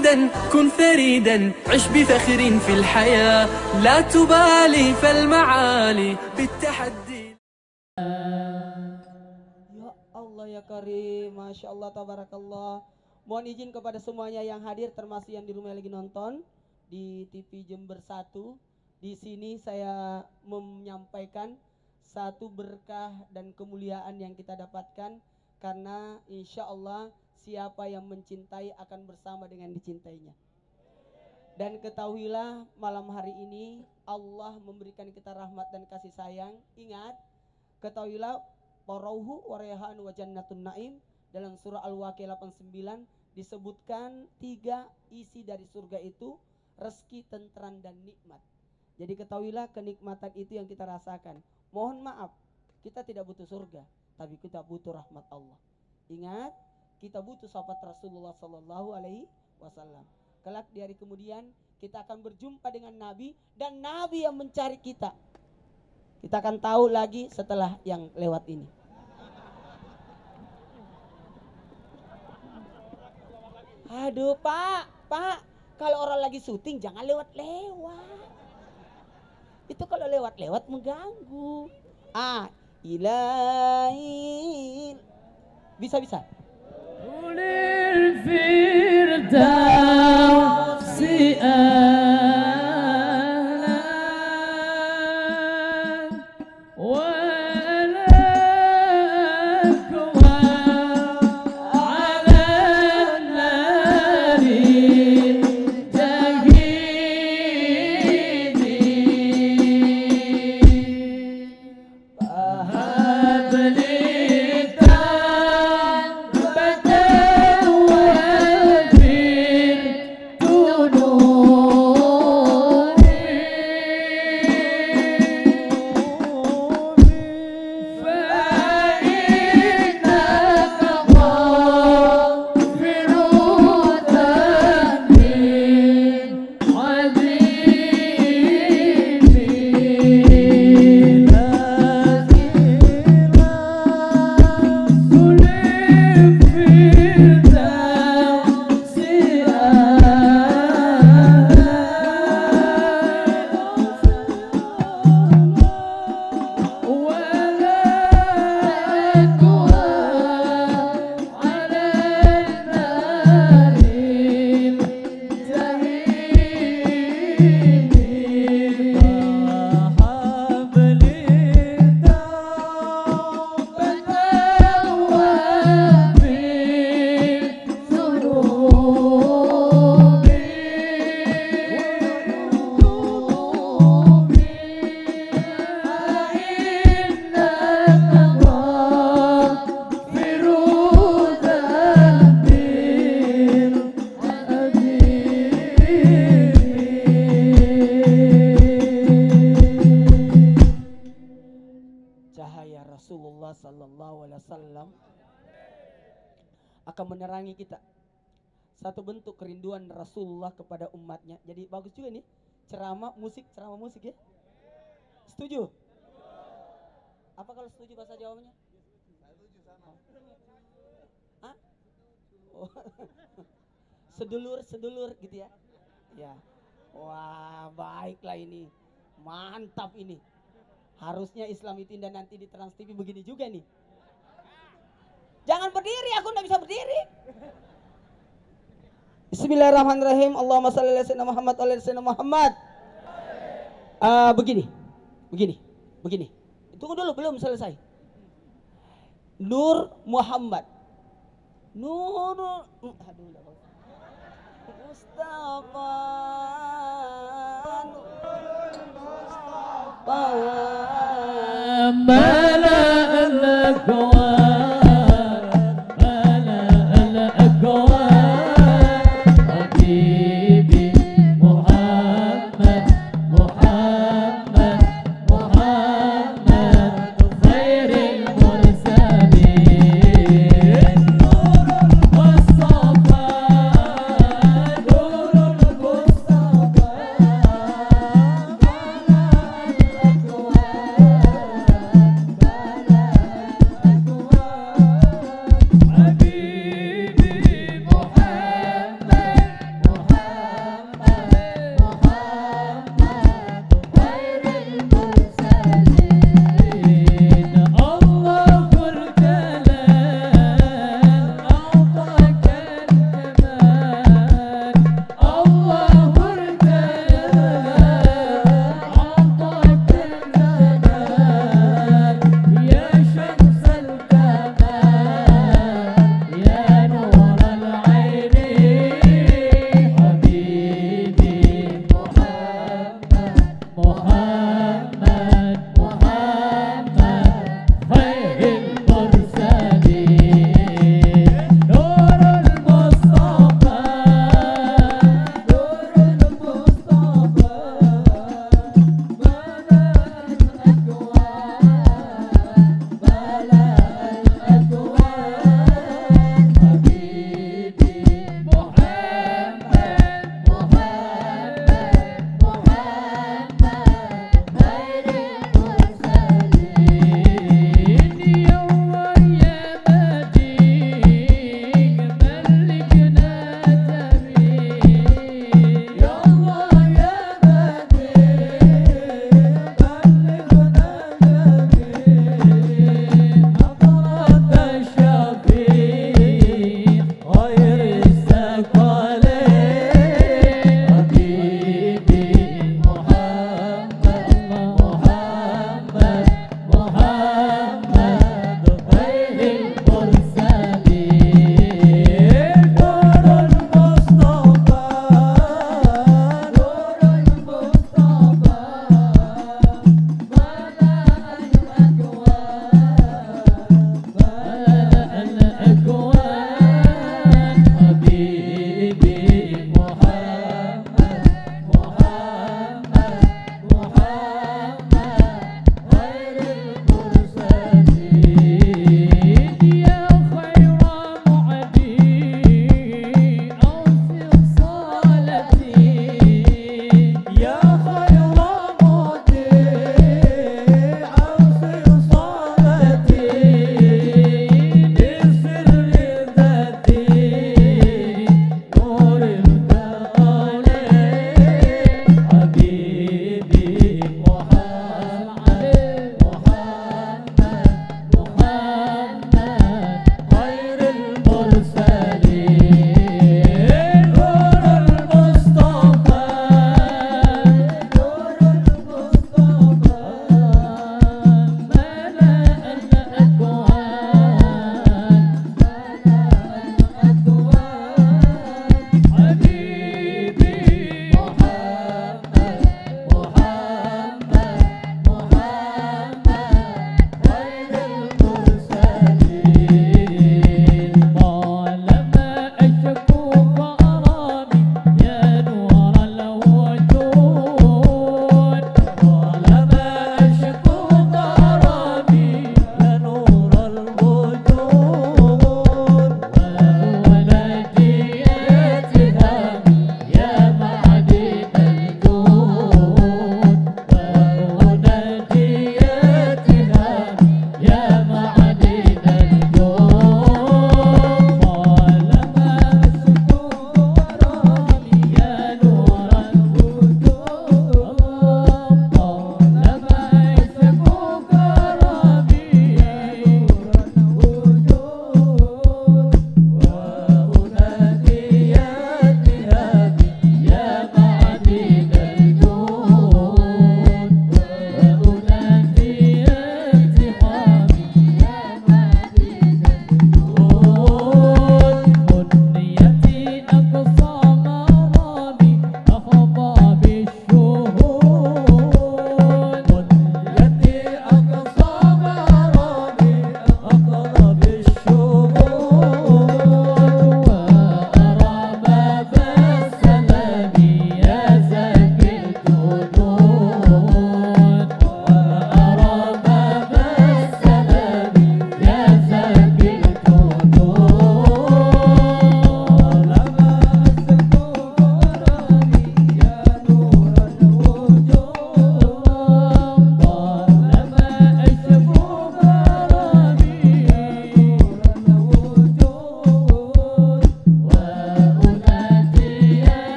عنيدا كن فريدا عش بفخر في الحياة لا تبالي فالمعالي بالتحدي. Ya Allah ya Karim, Masya Allah tabarakallah. Mohon izin kepada semuanya yang hadir termasuk yang di rumah lagi nonton di TV Jember 1. Di sini saya menyampaikan satu berkah dan kemuliaan yang kita dapatkan karena insya Allah siapa yang mencintai akan bersama dengan dicintainya. Dan ketahuilah malam hari ini Allah memberikan kita rahmat dan kasih sayang. Ingat, ketahuilah Warauhu warehan wa jannatun naim dalam surah Al-Waqiah 89 disebutkan 3 isi dari surga itu rezeki, tentram dan nikmat. Jadi ketahuilah kenikmatan itu yang kita rasakan. Mohon maaf, kita tidak butuh surga, tapi kita butuh rahmat Allah. Ingat, kita butuh sahabat Rasulullah sallallahu alaihi wasallam. Kelak di hari kemudian kita akan berjumpa dengan Nabi dan Nabi yang mencari kita. Kita akan tahu lagi setelah yang lewat ini. Aduh Pak, kalau orang lagi syuting jangan lewat-lewat. Itu kalau lewat-lewat mengganggu. Ilahi. Bisa. Ulil firdausi Rasulullah sallallahu alaihi wasallam akan menerangi kita. Satu bentuk kerinduan Rasulullah kepada umatnya. Jadi bagus juga nih ceramah musik ya. Setuju? Apa kalau setuju bahasa Jawanya? Setuju sama. Hah? Oh. Sedulur gitu ya. Ya. Wah, baiklah ini. Mantap ini. Harusnya Islam itu indah nanti di Trans TV begini juga nih. Jangan berdiri, aku enggak bisa berdiri. Bismillahirrahmanirrahim. Allahumma shalli ala sayyidina Muhammad wa ala sayyidina Muhammad. Begini. Tunggu dulu, belum selesai. Nur Muhammad. Mustafa.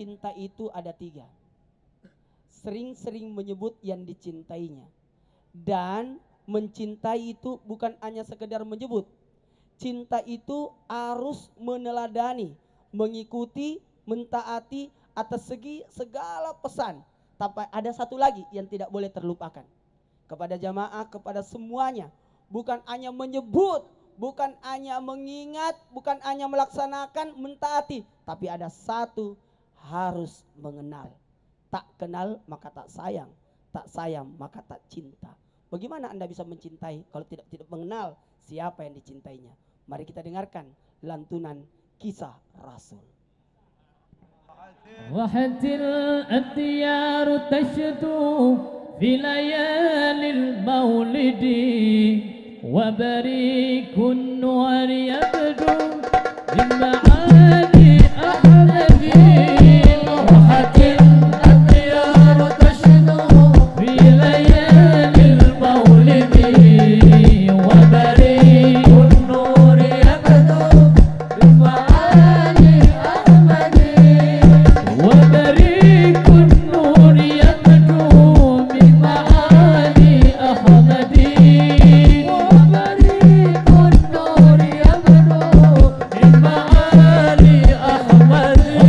cinta itu ada 3. Sering-sering menyebut yang dicintainya. Dan mencintai itu bukan hanya sekedar menyebut. Cinta itu harus meneladani, mengikuti, mentaati atas segi segala pesan. Tapi ada satu lagi yang tidak boleh terlupakan. Kepada jamaah, kepada semuanya. Bukan hanya menyebut, bukan hanya mengingat, bukan hanya melaksanakan, mentaati. Tapi ada satu, harus mengenal. Tak kenal maka tak sayang, tak sayang maka tak cinta. Bagaimana Anda bisa mencintai kalau tidak mengenal siapa yang dicintainya? Mari kita dengarkan lantunan Kisah Rasul. Wahatil atyaru tashdu fi layalil maulidi wa barikun nuar yabdu min ma'ani ahmadi. Wahatil atyaru tashdu fi layalil maulidi wa barikun nur yabdu min ma'ani ahmadi. وبريق النور يبدو من معاني أحمدي. وبريق النور يبدو من معاني أحمدي.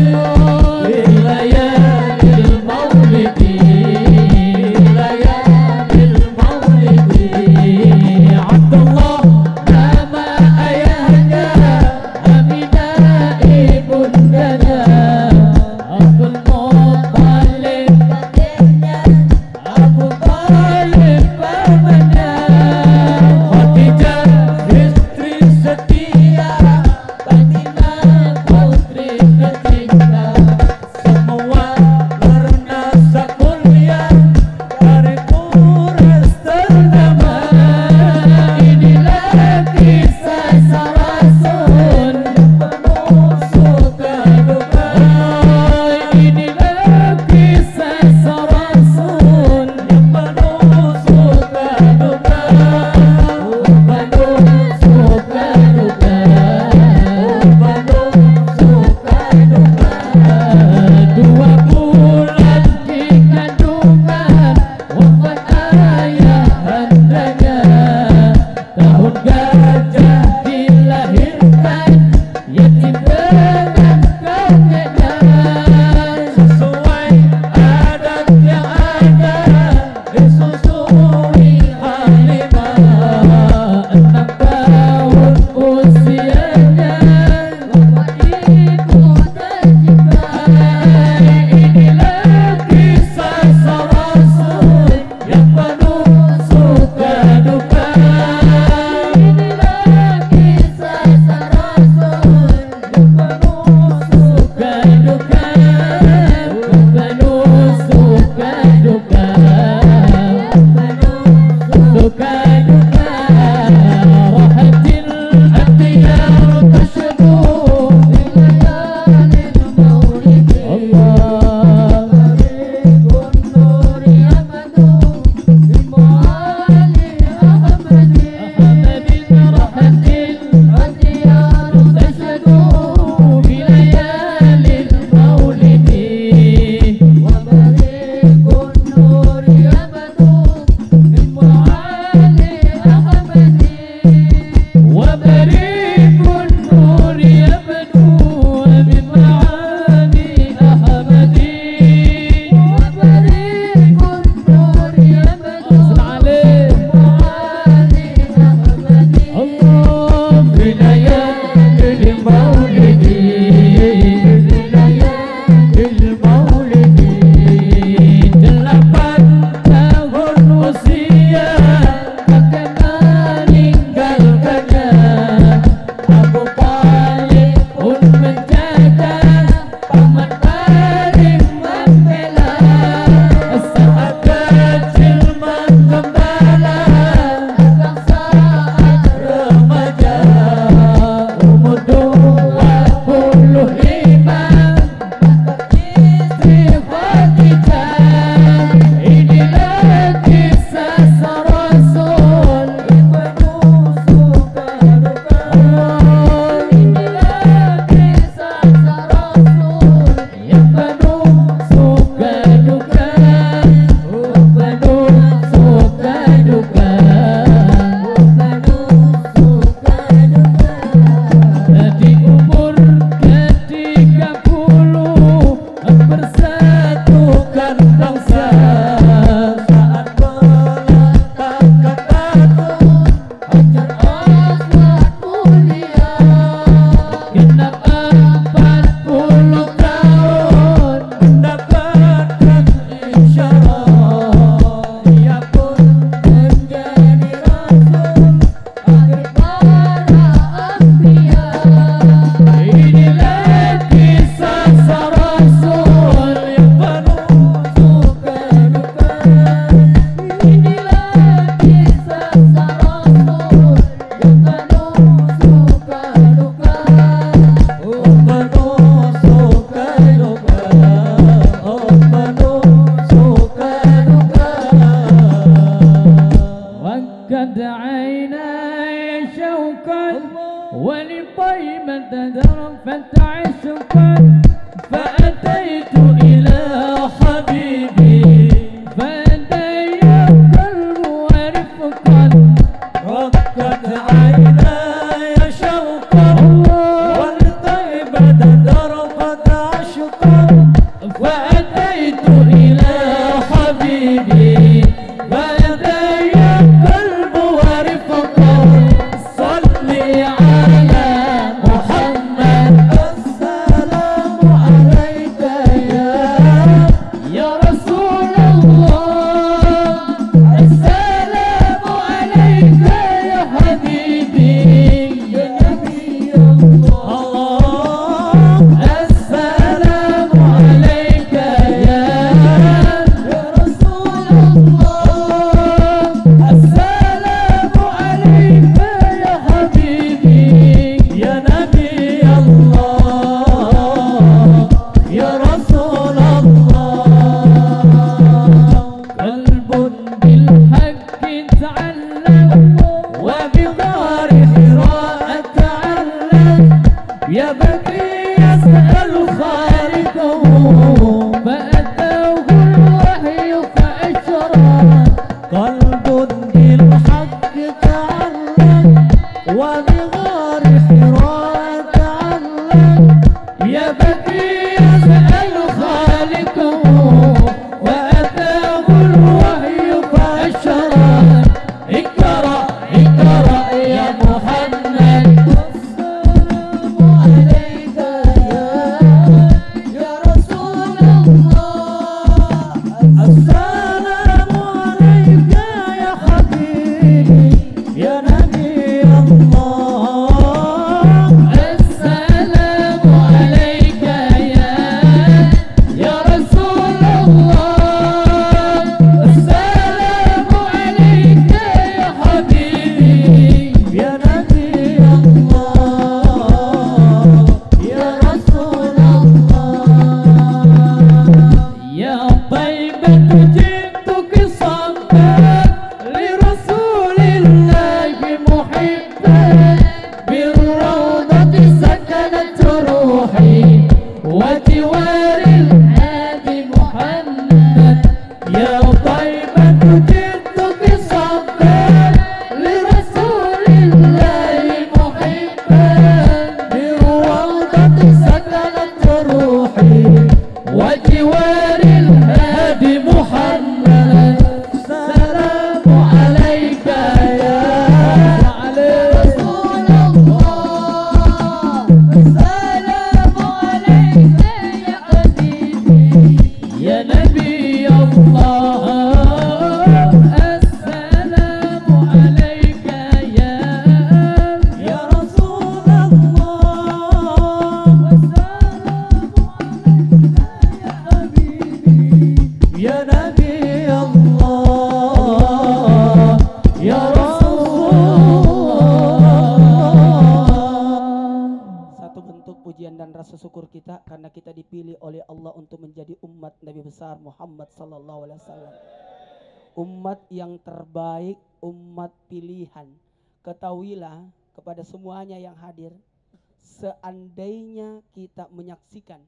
في ليالي المولد، ليالي المولد عبد الله نام أيهدى أمنا ابن لنا. Abu Talib kakeknya, Abu Talib pamannya, Khadijah istri setia, Fatimah putri ketiga. Semua bernasab mulia dari Quraisy ternama. Inilah kisah Rasul penuh suka duka. Inilah kisah Rasul yang penuh suka duka, penuh suka duka, penuh suka duka. 2 bulan di kandungan wafat ayah andanya. Tahun gajah dilahirkan yatim dengan kakeknya. Sesuai adat yang ada disusui Halimah. 6 tahun usianya wafat ibu tercinta. Inilah kisah Rasul ذرفت عشقا فأتيت إلى حبيبي فدي القلب ورفقا رقت عيناي شوقا والطيبة ذرفت عشقا فأتيت إلى حبيبي فدي القلب ورفقا صلي على محمد السلام عليك يا رسول الله السلام عليك يا حبيبي يا نبي الله السلام عليك يا رسول الله السلام عليك يا حبيبي يا نبي الله يا رسول الله قلب بالحق تعلم وبغار حراء تعلم يا بكري يسأل خالقه فأتاه الوحي فأشرى قلب بالحق تعلم وبغار حراء تعلم يا بكري يسأل خالقه وأتاه الوحي فأشرى اقرأ اقرأ يا محمد السلام عليك يا رسول الله السلام عليك يا حبيبي يا نبي الله السلام عليك يا رسول الله السلام عليك يا حبيبي يا نبي الله يا رسول الله يا طيبة جئتك صبا لرسول الله محبا بالروضة سكنت روحي وجوار الهادي محمد يا طيبة جئتك صبا لرسول الله محبا بالروضة سكنت روحي وجوار الهادي محمد السلام عليك يا رسول الله السلام عليك يا حبيبي يا نبي الله السلام عليك يا رسول الله السلام عليك يا حبيبي يا نبي الله يا رسول الله. Satu bentuk pujian dan rasa syukur kita karena kita dipilih oleh Allah untuk menjadi umat Nabi besar Muhammad sallallahu alaihi wasallam. Umat yang terbaik, umat pilihan. Ketahuilah kepada semuanya yang hadir, seandainya kita menyaksikan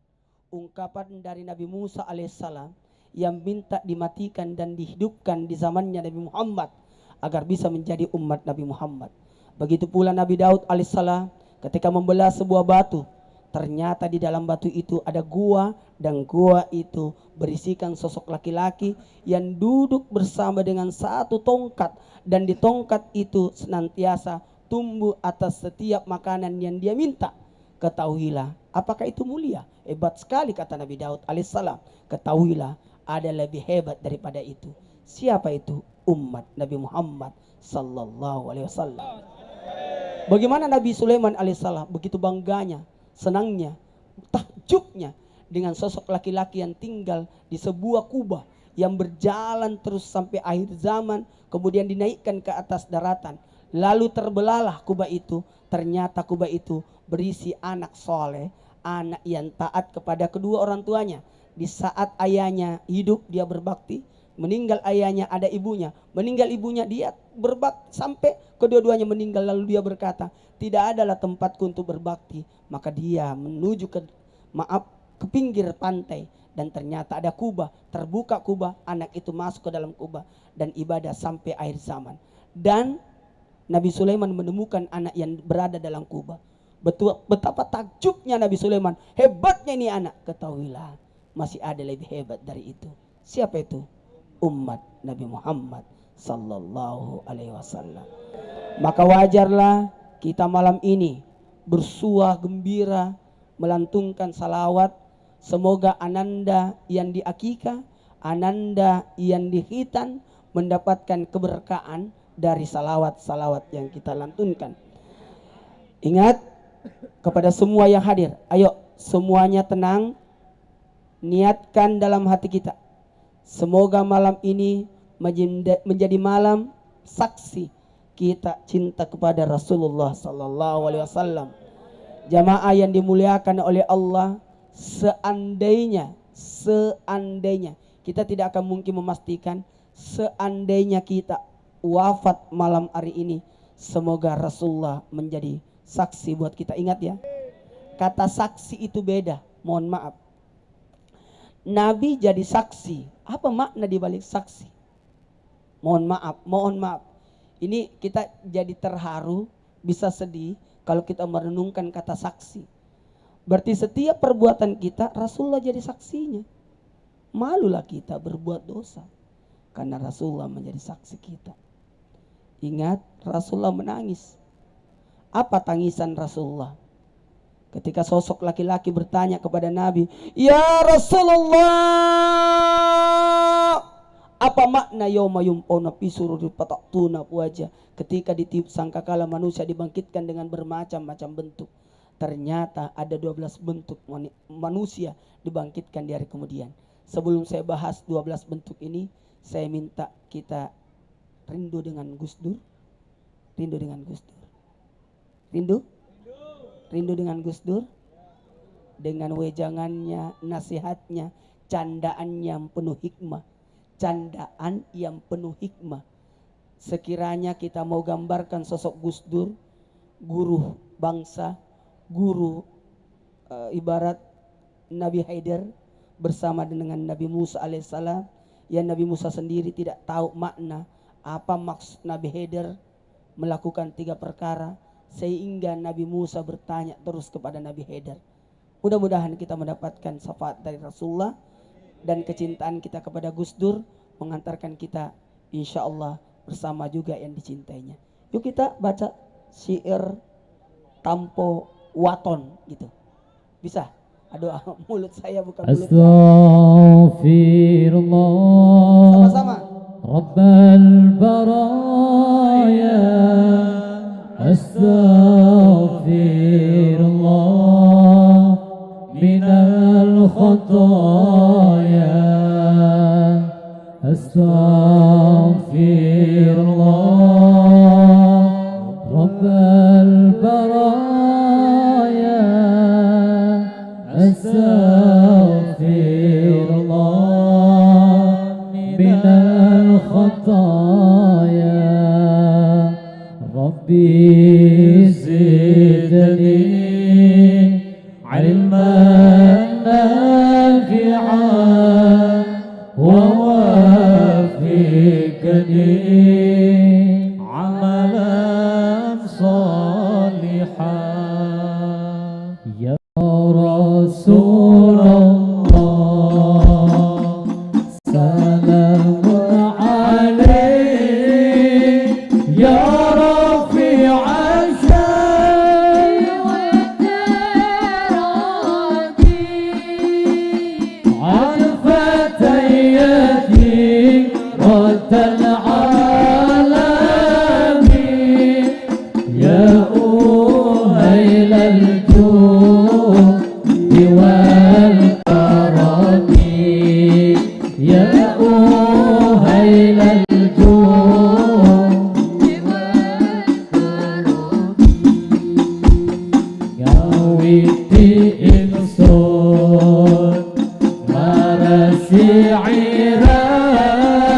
ungkapan dari Nabi Musa alaihissalam yang minta dimatikan dan dihidupkan di zamannya Nabi Muhammad agar bisa menjadi umat Nabi Muhammad. Begitu pula Nabi Daud alaihissalam ketika membelah sebuah batu, ternyata di dalam batu itu ada gua, dan gua itu berisikan sosok laki-laki yang duduk bersama dengan satu tongkat, dan di tongkat itu senantiasa tumbuh atas setiap makanan yang dia minta. Ketahuilah, apakah itu mulia? Hebat sekali kata Nabi Daud alaihissalam. Ketahuilah, ada lebih hebat daripada itu. Siapa itu? Umat Nabi Muhammad sallallahu alaihi wasallam. Bagaimana Nabi Sulaiman alaihissalam begitu bangganya, senangnya, takjubnya dengan sosok laki-laki yang tinggal di sebuah kubah yang berjalan terus sampai akhir zaman, kemudian dinaikkan ke atas daratan. Lalu terbelahlah kubah itu. Ternyata kubah itu berisi anak soleh, anak yang taat kepada kedua orang tuanya. Di saat ayahnya hidup dia berbakti, meninggal ayahnya, ada ibunya, meninggal ibunya, dia berbakti sampai kedua-duanya meninggal. Lalu dia berkata, tidak adalah tempatku untuk berbakti. Maka dia menuju ke pinggir pantai, dan ternyata ada kubah, terbuka kubah, anak itu masuk ke dalam kubah dan ibadah sampai akhir zaman. Dan Nabi Sulaiman menemukan anak yang berada dalam kubah. Betapa takjubnya Nabi Sulaiman, hebatnya ini anak. Ketahuilah, masih ada lebih hebat dari itu. Siapa itu? Umat Nabi Muhammad sallallahu alaihi wasallam. Maka wajarlah kita malam ini bersuah gembira, melantunkan salawat. Semoga ananda yang diakikah, ananda yang dihitan mendapatkan keberkahan dari salawat-salawat yang kita lantunkan. Ingat, kepada semua yang hadir, ayo semuanya tenang, niatkan dalam hati kita, semoga malam ini menjadi malam saksi kita cinta kepada Rasulullah sallallahu alaihi wasallam. Jamaah yang dimuliakan oleh Allah, seandainya kita tidak akan mungkin memastikan, seandainya kita wafat malam hari ini, semoga Rasulullah menjadi saksi buat kita. Ingat ya, kata saksi itu beda. Mohon maaf, Nabi jadi saksi. Apa makna dibalik saksi? Mohon maaf. Ini kita jadi terharu, bisa sedih kalau kita merenungkan kata saksi. Berarti setiap perbuatan kita Rasulullah jadi saksinya. Malulah kita berbuat dosa karena Rasulullah menjadi saksi kita. Ingat, Rasulullah menangis. Apa tangisan Rasulullah? Ketika sosok laki-laki bertanya kepada Nabi, "Ya Rasulullah, apa makna yauma yumpawna fi sururi fataktuna wajah?" Ketika ditiup sangkakala manusia dibangkitkan dengan bermacam-macam bentuk. Ternyata ada 12 bentuk manusia dibangkitkan di hari kemudian. Sebelum saya bahas 12 bentuk ini, saya minta kita rindu dengan Gus Dur. Rindu dengan Gus Dur. Rindu dengan Gus Dur, dengan wejangannya, nasihatnya, candaan yang penuh hikmah. Sekiranya kita mau gambarkan sosok Gus Dur, guru bangsa, guru ibarat Nabi Haider bersama dengan Nabi Musa alaihissalam, yang Nabi Musa sendiri tidak tahu makna apa maksud Nabi Haider melakukan 3 perkara, sehingga Nabi Musa bertanya terus kepada Nabi Haider. Mudah-mudahan kita mendapatkan syafaat dari Rasulullah, dan kecintaan kita kepada Gus Dur mengantarkan kita insya Allah bersama juga yang dicintainya. Yuk kita baca syair Tampo Waton gitu. Bisa? Aduh, mulut saya bukan mulut. Astaghfirullah. Sama-sama. Rabbal baraya. Astaghfirullah minal khataya. Astaghfirullah Rabbal baraya. Astaghfirullah minal khataya. Rabbi zidni ilman nafi'an wa wafiqni amalan salihan. Ya Rasulullah, salamun alaik ya syi'ran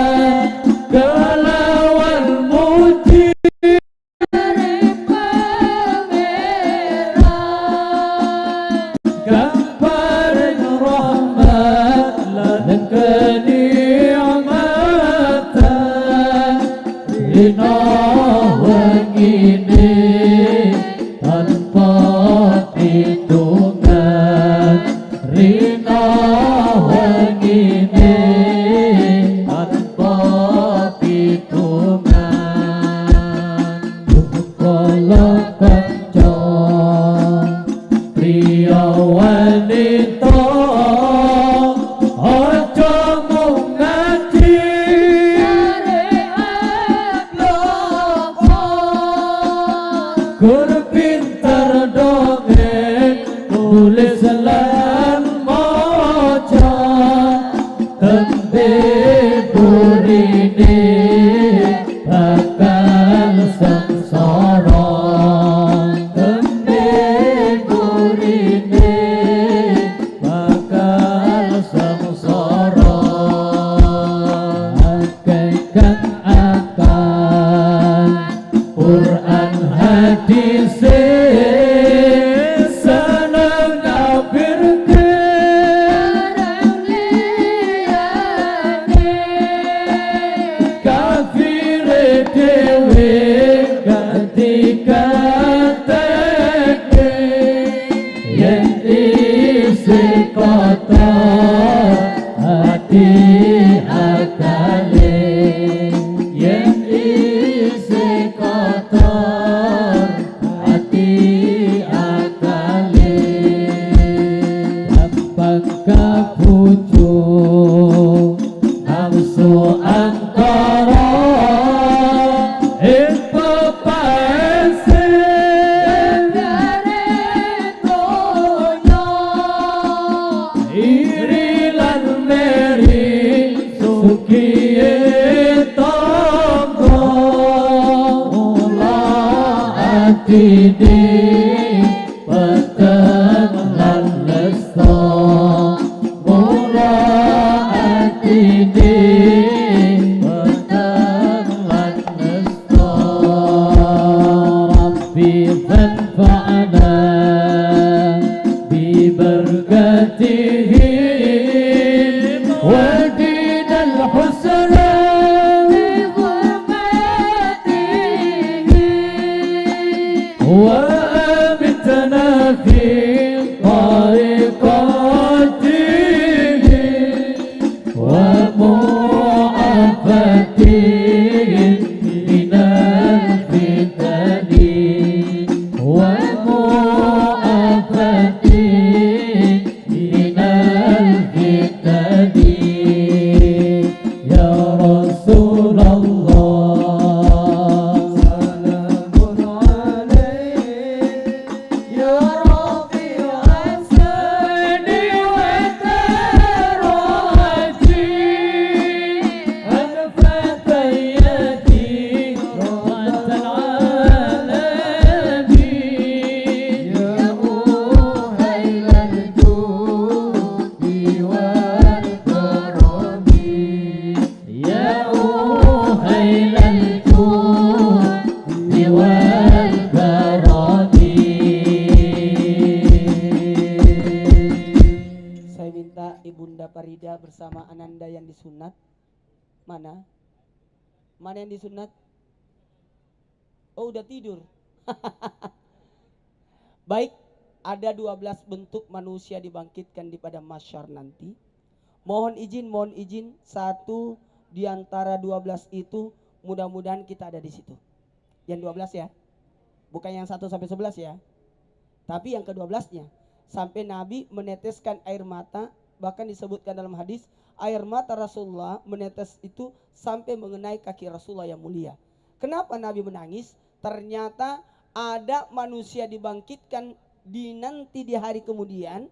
Dina wengine tanpa hitungan, Rina wengine tanpa hitungan. Kala kaca pria wanita aja mung ngaji gur pinter dongeng nulis lan maca tembe burine bakal sengsara tembe burine bakal sengsara akaikan akan Quran hadis seneng ngafirke kafir dewe ketika teke yen isi kota hati akale yen isi kotor hati akale gampang kabujuk nafsu antara ing pepaese iri lan meri sukiye tangga mula atine peteng lan lesta mula atine peteng lan lesta Rabbi fanfa'na bi barakatihi wa dinal husna وأمتنا في طريقته ومعافاته من الفتن ومعافاته من الفتن يا رسول الله سلام عليك يا رفيع السن وتراجي أنفت يدي رحمة العالمين يا أهيل الجود والكرم يا أهيل الجود والكرم Saya minta Ibunda Farida bersama Ananda yang disunat. Mana? Mana yang disunat? Oh, udah tidur. Baik, ada 12 bentuk manusia dibangkitkan di pada mahsyar nanti. Mohon izin, satu di antara 12 itu mudah-mudahan kita ada di situ. Yang 12 ya. Bukan yang 1 sampai 11 ya. Tapi yang ke-12-nya. Sampai Nabi meneteskan air mata, bahkan disebutkan dalam hadis air mata Rasulullah menetes itu sampai mengenai kaki Rasulullah yang mulia. Kenapa Nabi menangis? Ternyata ada manusia dibangkitkan nanti di hari kemudian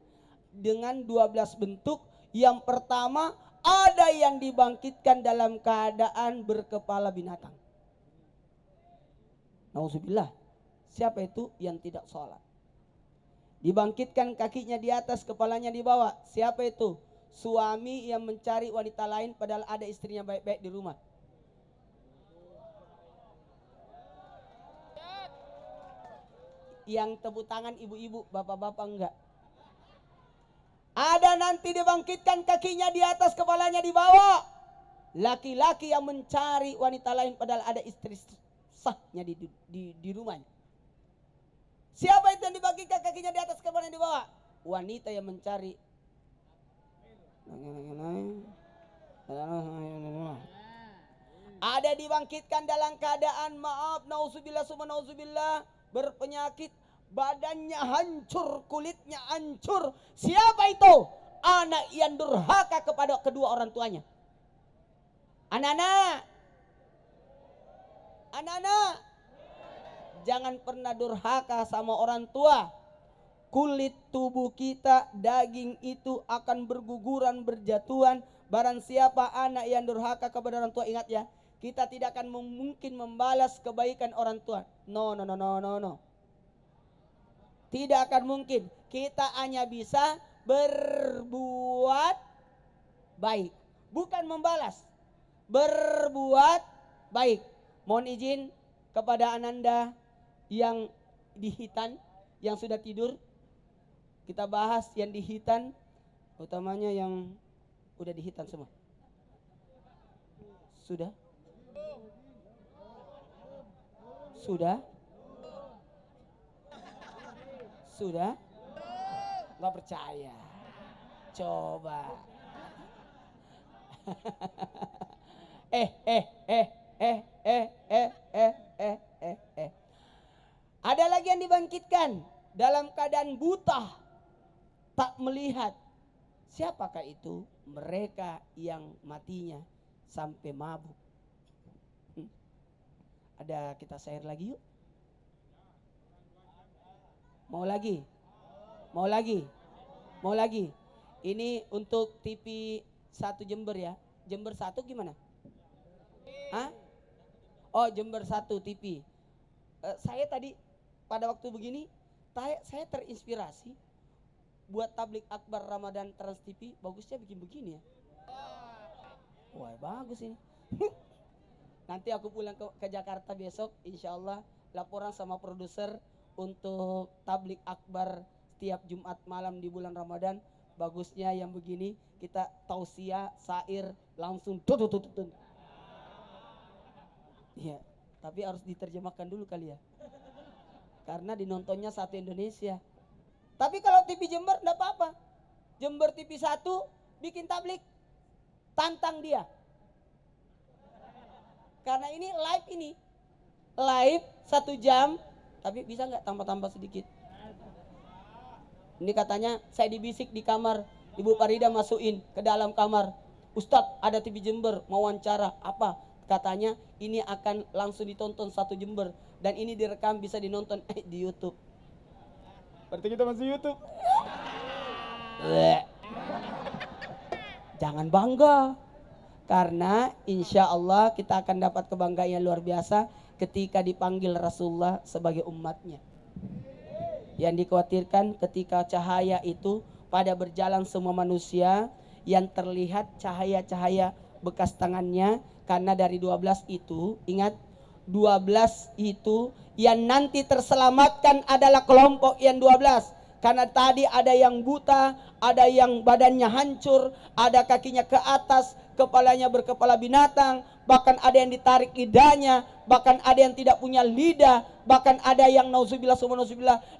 dengan 12 bentuk. Yang pertama, ada yang dibangkitkan dalam keadaan berkepala binatang. Nauzubillah. Siapa itu? Yang tidak sholat. Dibangkitkan kakinya di atas, kepalanya di bawah. Siapa itu? Suami yang mencari wanita lain padahal ada istrinya baik-baik di rumah. Yang tepuk tangan ibu-ibu, bapak-bapak enggak. Ada nanti dibangkitkan kakinya di atas, kepalanya di bawah. Laki-laki yang mencari wanita lain padahal ada istri sahnya di rumahnya. Siapa itu yang dibagikan kakinya di atas, kepala yang di bawah? Wanita yang mencari. Ada dibangkitkan dalam keadaan maaf, nauzubillah summa nauzubillah, berpenyakit, badannya hancur, kulitnya hancur. Siapa itu? Anak yang durhaka kepada kedua orang tuanya. Anak-anak, jangan pernah durhaka sama orang tua. Kulit tubuh kita, daging itu akan berguguran, berjatuhan. Barang siapa anak yang durhaka kepada orang tua, ingat ya, kita tidak akan mungkin membalas kebaikan orang tua. No. Tidak akan mungkin. Kita hanya bisa berbuat baik, bukan membalas. Berbuat baik. Mohon izin kepada Ananda yang di Hitan, yang sudah tidur. Kita bahas yang di Hitan, utamanya yang udah di Hitan semua. Sudah? Nggak percaya. Coba. Ada lagi yang dibangkitkan dalam keadaan buta, tak melihat. Siapakah itu? Mereka yang matinya sampai mabuk. Ada kita share lagi yuk. Mau lagi. Ini untuk TV 1 Jember ya. Jember 1 gimana? Hah? Oh, Jember 1 TV. Saya tadi pada waktu begini, saya terinspirasi buat tablik akbar Ramadan Trans TV. Bagusnya bikin begini ya. Wah, bagus ini. Nanti aku pulang ke Jakarta besok, insya Allah laporan sama produser untuk tablik akbar setiap Jumat malam di bulan Ramadan. Bagusnya yang begini, kita tausiah, sair, langsung tutut. Ya, tapi harus diterjemahkan dulu kali ya. Karena dinontonnya satu Indonesia. Tapi kalau TV Jember enggak apa-apa. Jember TV 1 bikin tablik. Tantang dia. Karena ini live 1 jam, tapi bisa nggak tambah-tambah sedikit? Ini katanya saya dibisik di kamar, Ibu Farida masukin ke dalam kamar. Ustadz, ada TV Jember mau wawancara apa? Katanya ini akan langsung ditonton 1 Jember dan ini direkam bisa dinonton di YouTube. Berarti kita masih YouTube. Jangan bangga. Karena insya Allah kita akan dapat kebanggaan yang luar biasa ketika dipanggil Rasulullah sebagai umatnya. Yang dikhawatirkan ketika cahaya itu pada berjalan semua manusia, yang terlihat cahaya-cahaya bekas tangannya. Karena dari 12 itu, ingat 12 itu yang nanti terselamatkan adalah kelompok yang 12. Karena tadi ada yang buta, ada yang badannya hancur, ada kakinya ke atas, kepalanya berkepala binatang, bahkan ada yang ditarik lidahnya, bahkan ada yang tidak punya lidah, bahkan ada yang nauzubillah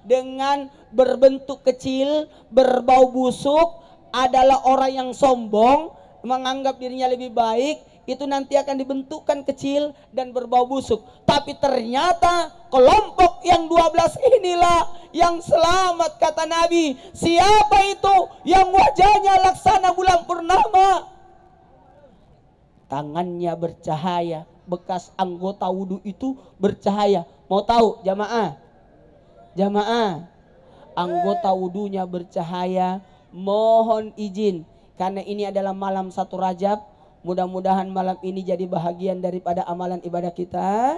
dengan berbentuk kecil, berbau busuk, adalah orang yang sombong, menganggap dirinya lebih baik. Itu nanti akan dibentukkan kecil dan berbau busuk. Tapi ternyata kelompok yang 12 inilah yang selamat, kata Nabi. Siapa itu yang wajahnya laksana bulan purnama, tangannya bercahaya, bekas anggota wudhu itu bercahaya. Mau tahu jamaah? Anggota wudhunya bercahaya. Mohon izin, karena ini adalah malam 1 Rajab. Mudah-mudahan malam ini jadi bahagian daripada amalan ibadah kita.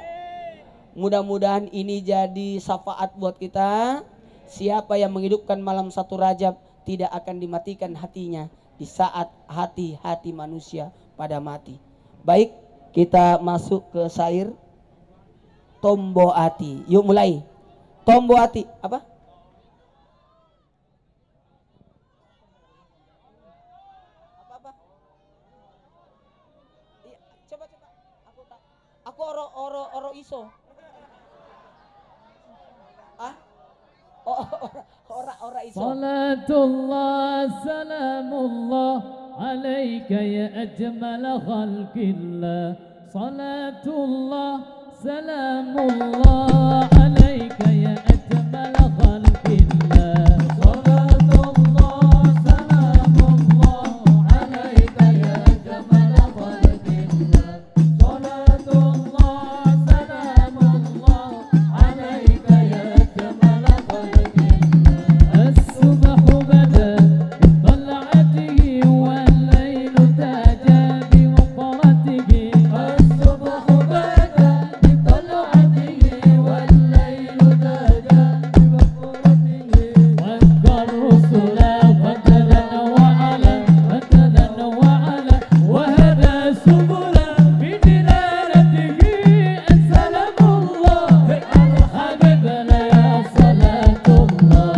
Mudah-mudahan ini jadi syafaat buat kita. Siapa yang menghidupkan malam 1 Rajab tidak akan dimatikan hatinya di saat hati-hati manusia pada mati. Baik, kita masuk ke syair Tombo Ati. Yuk mulai. Tombo Ati apa? oro iso. Ah? Oh, ora iso. Salatullah salamullah alaika ya ajmal khalqillah. Salatullah salamullah alaika ya ajmal khalqillah. Salatullah salamullah alaika ya ajmal khalqillah. Salatullah salamullah alaika ya ajmal الصبح بدا بطلعته والليل تاجى بمطرته. الصبح بدا بطلعته والليل تاجى بمطرته. وذكر الرسل فتلا وعلا فتلا وعلا وهدى سبلا بدلالته. السلام الله الحبيب يا صلاة الله.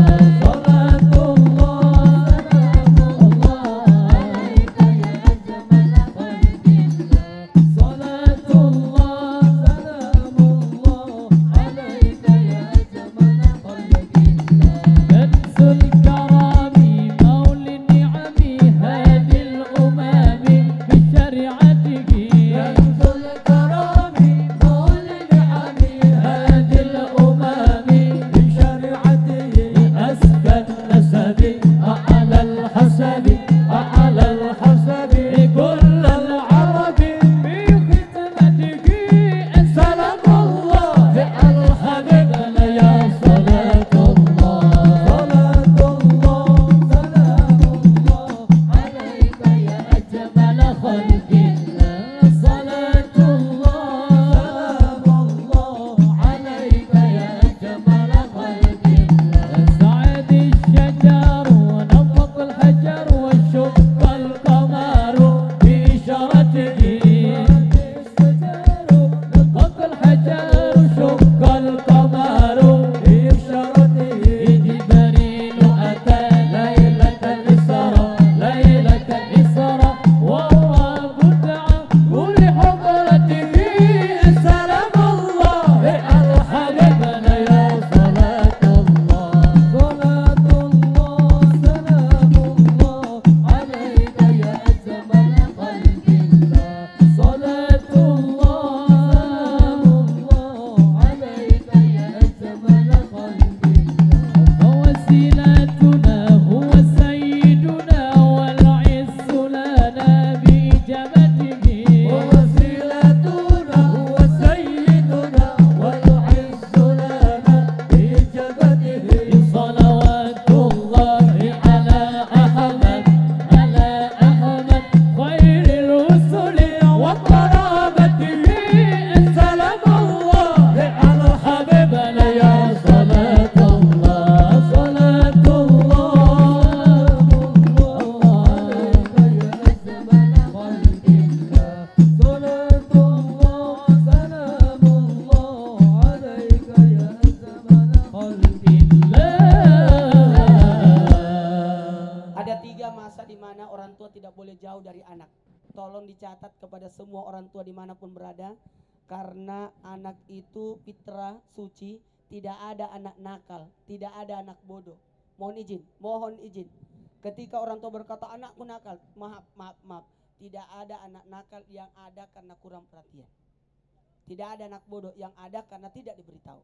Dicatat kepada semua orang tua dimanapun berada, karena anak itu fitrah suci, tidak ada anak nakal, tidak ada anak bodoh. Mohon izin. Ketika orang tua berkata anakku nakal, maaf, tidak ada anak nakal, yang ada karena kurang perhatian. Tidak ada anak bodoh, yang ada karena tidak diberitahu.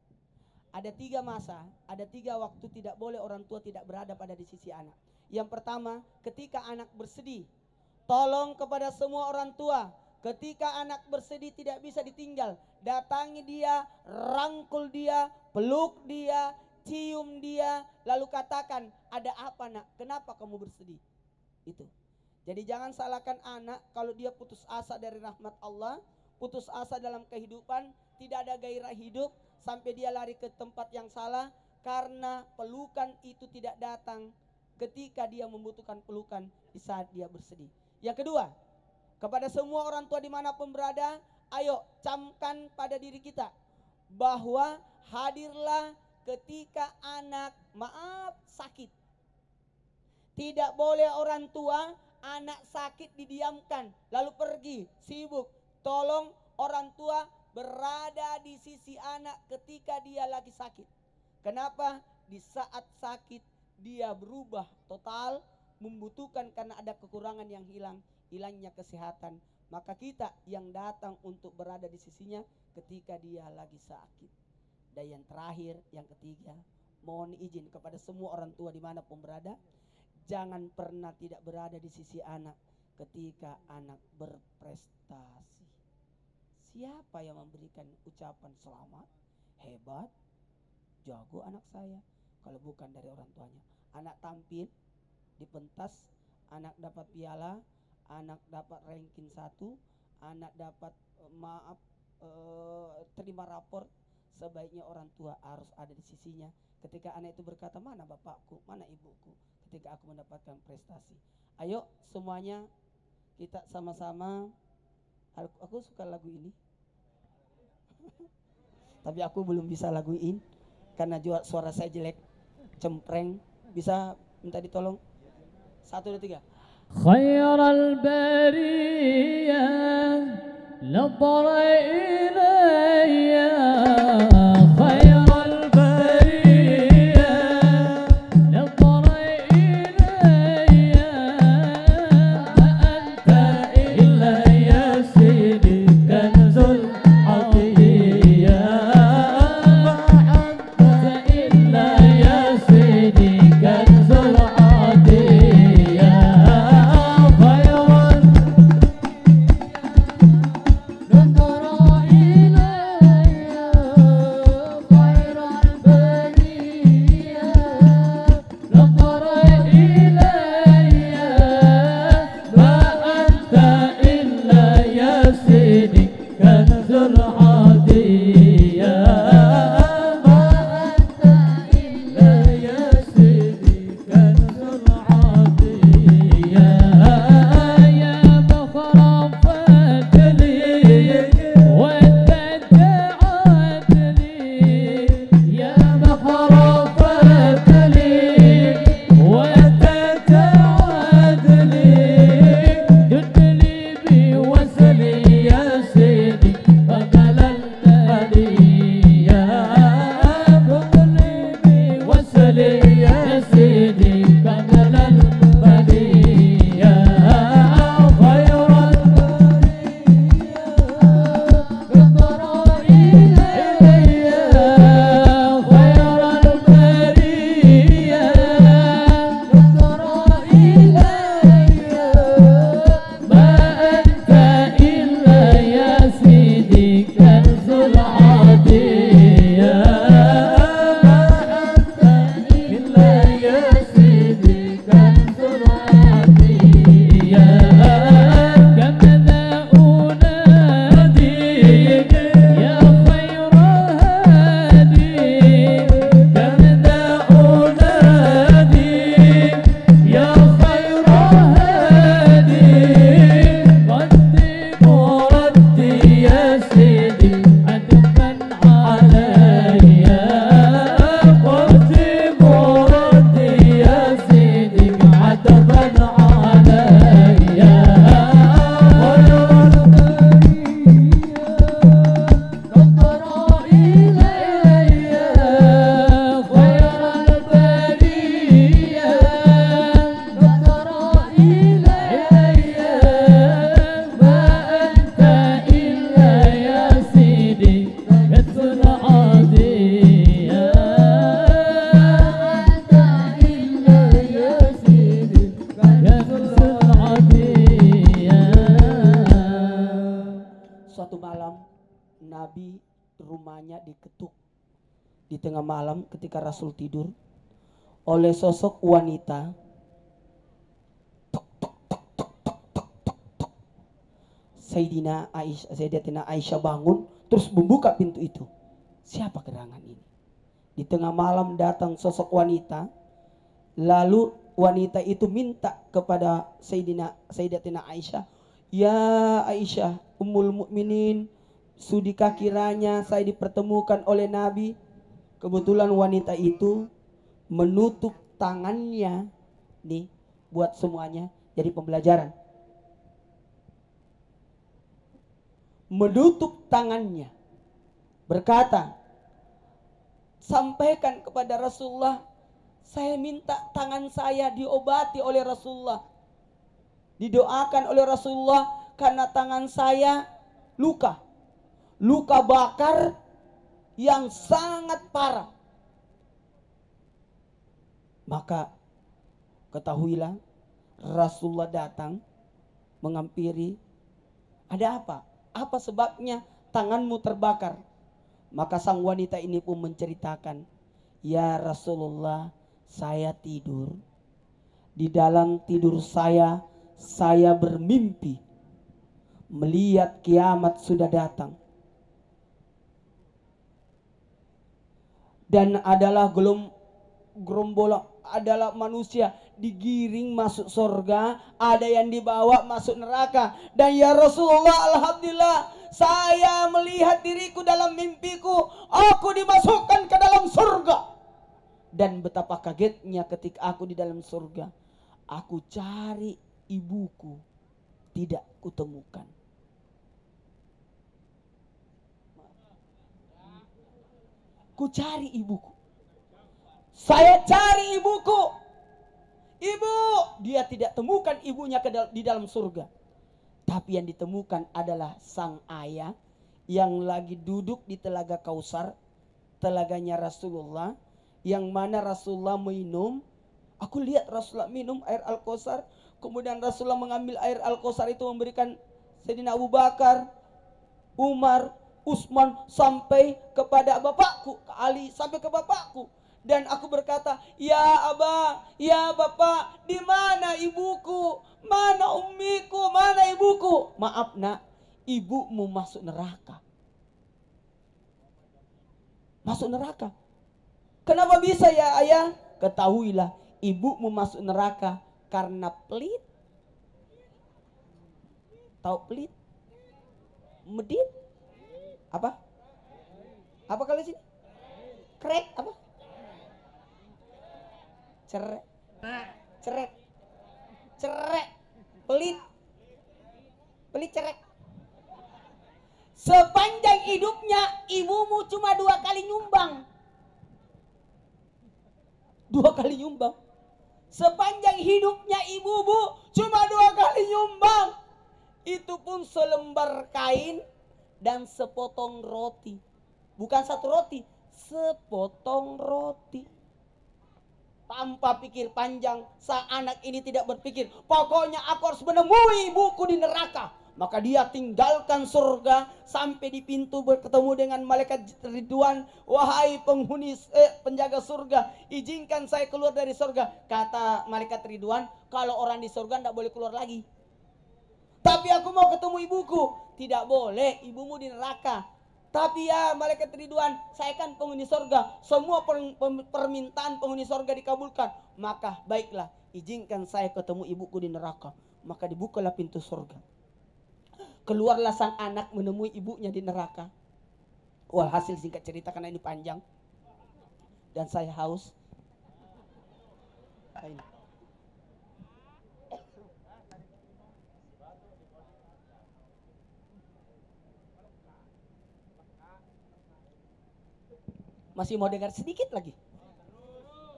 Ada 3 masa, ada 3 waktu tidak boleh orang tua tidak berada pada di sisi anak. Yang pertama, ketika anak bersedih. Tolong kepada semua orang tua, ketika anak bersedih tidak bisa ditinggal, datangi dia, rangkul dia, peluk dia, cium dia, lalu katakan, ada apa nak? Kenapa kamu bersedih? Itu. Jadi jangan salahkan anak kalau dia putus asa dari rahmat Allah, putus asa dalam kehidupan, tidak ada gairah hidup, sampai dia lari ke tempat yang salah, karena pelukan itu tidak datang ketika dia membutuhkan pelukan di saat dia bersedih. Yang kedua, kepada semua orang tua dimanapun berada, ayo camkan pada diri kita bahwa hadirlah ketika anak sakit. Tidak boleh orang tua anak sakit didiamkan lalu pergi sibuk. Tolong orang tua berada di sisi anak ketika dia lagi sakit. Kenapa? Di saat sakit dia berubah total, membutuhkan karena ada kekurangan yang hilangnya kesehatan. Maka kita yang datang untuk berada di sisinya ketika dia lagi sakit. Dan yang terakhir, yang ketiga, mohon izin kepada semua orang tua dimanapun berada, jangan pernah tidak berada di sisi anak ketika anak berprestasi. Siapa yang memberikan ucapan selamat, hebat, jago anak saya, kalau bukan dari orang tuanya? Anak tampil di pentas, anak dapat piala, anak dapat ranking 1, anak dapat terima rapor. Sebaiknya orang tua harus ada di sisinya ketika anak itu berkata, mana bapakku, mana ibuku, ketika aku mendapatkan prestasi. Ayo semuanya kita sama-sama. Aku suka lagu ini tapi aku belum bisa laguin karena suara saya jelek, cempreng. Bisa minta ditolong? 1, 2, 3. Khairal bariyah نظر إلي خير البرية نظر إلي ما أنت إلا يا سيدي كنز العطية ما أنت إلا يا سيدي كنز العطية Suatu malam Nabi rumahnya diketuk di tengah malam ketika Rasul tidur oleh sosok wanita. Sayyidatina Aisyah bangun terus membuka pintu itu. Siapa gerangan ini? Di tengah malam datang sosok wanita. Lalu wanita itu minta kepada Sayyidatina Aisyah, "Ya Aisyah, Ummul Mukminin, sudikah kiranya saya dipertemukan oleh Nabi?" Kebetulan wanita itu menutup tangannya, nih buat semuanya jadi pembelajaran. Menutup tangannya berkata, sampaikan kepada Rasulullah, saya minta tangan saya diobati oleh Rasulullah, didoakan oleh Rasulullah karena tangan saya luka bakar yang sangat parah. Maka ketahuilah Rasulullah datang menghampiri, ada apa? Apa sebabnya tanganmu terbakar? Maka sang wanita ini pun menceritakan, ya Rasulullah, saya tidur. Di dalam tidur saya bermimpi melihat kiamat sudah datang. Dan adalah gerombolan, adalah manusia digiring masuk surga, ada yang dibawa masuk neraka. Dan ya Rasulullah, alhamdulillah, saya melihat diriku dalam mimpiku, aku dimasukkan ke dalam surga. Dan betapa kagetnya ketika aku di dalam surga, aku cari ibuku, tidak kutemukan. Ku cari ibuku, saya cari ibuku, ibu, dia tidak temukan ibunya di dalam surga. Tapi yang ditemukan adalah sang ayah yang lagi duduk di telaga Kausar, telaganya Rasulullah, yang mana Rasulullah minum. Aku lihat Rasulullah minum air Al-Kausar, kemudian Rasulullah mengambil air Al-Kausar itu memberikan Sayyidina Abu Bakar, Umar, Utsman, sampai kepada bapakku, ke Ali, sampai ke bapakku. Dan aku berkata, ya Aba, ya Bapak, di mana ibuku? Mana ummiku? Mana ibuku? Maaf nak, ibumu masuk neraka. Masuk neraka. Kenapa bisa ya ayah? Ketahuilah, ibumu masuk neraka karena pelit. Tahu pelit? Medit? Apa? Apa kali sini? Krek apa? Cerek. Cerek. Cerek. Pelit. Pelit cerek. Sepanjang hidupnya ibumu cuma 2 kali nyumbang. 2 kali nyumbang. Sepanjang hidupnya ibumu cuma 2 kali nyumbang. Itu pun selembar kain dan sepotong roti. Bukan 1 roti, sepotong roti. Tanpa pikir panjang, sang anak ini tidak berpikir, pokoknya aku harus menemui ibuku di neraka. Maka dia tinggalkan surga sampai di pintu bertemu dengan malaikat Ridwan. Wahai penghuni penjaga surga, izinkan saya keluar dari surga. Kata malaikat Ridwan, kalau orang di surga tidak boleh keluar lagi. Tapi aku mau ketemu ibuku. Tidak boleh, ibumu di neraka. Tapi ya malaikat Ridwan, saya kan penghuni surga, semua permintaan penghuni surga dikabulkan. Maka baiklah, izinkan saya ketemu ibuku di neraka. Maka dibukalah pintu surga. Keluarlah sang anak menemui ibunya di neraka. Walhasil singkat cerita karena ini panjang dan saya haus. Masih mau dengar sedikit lagi?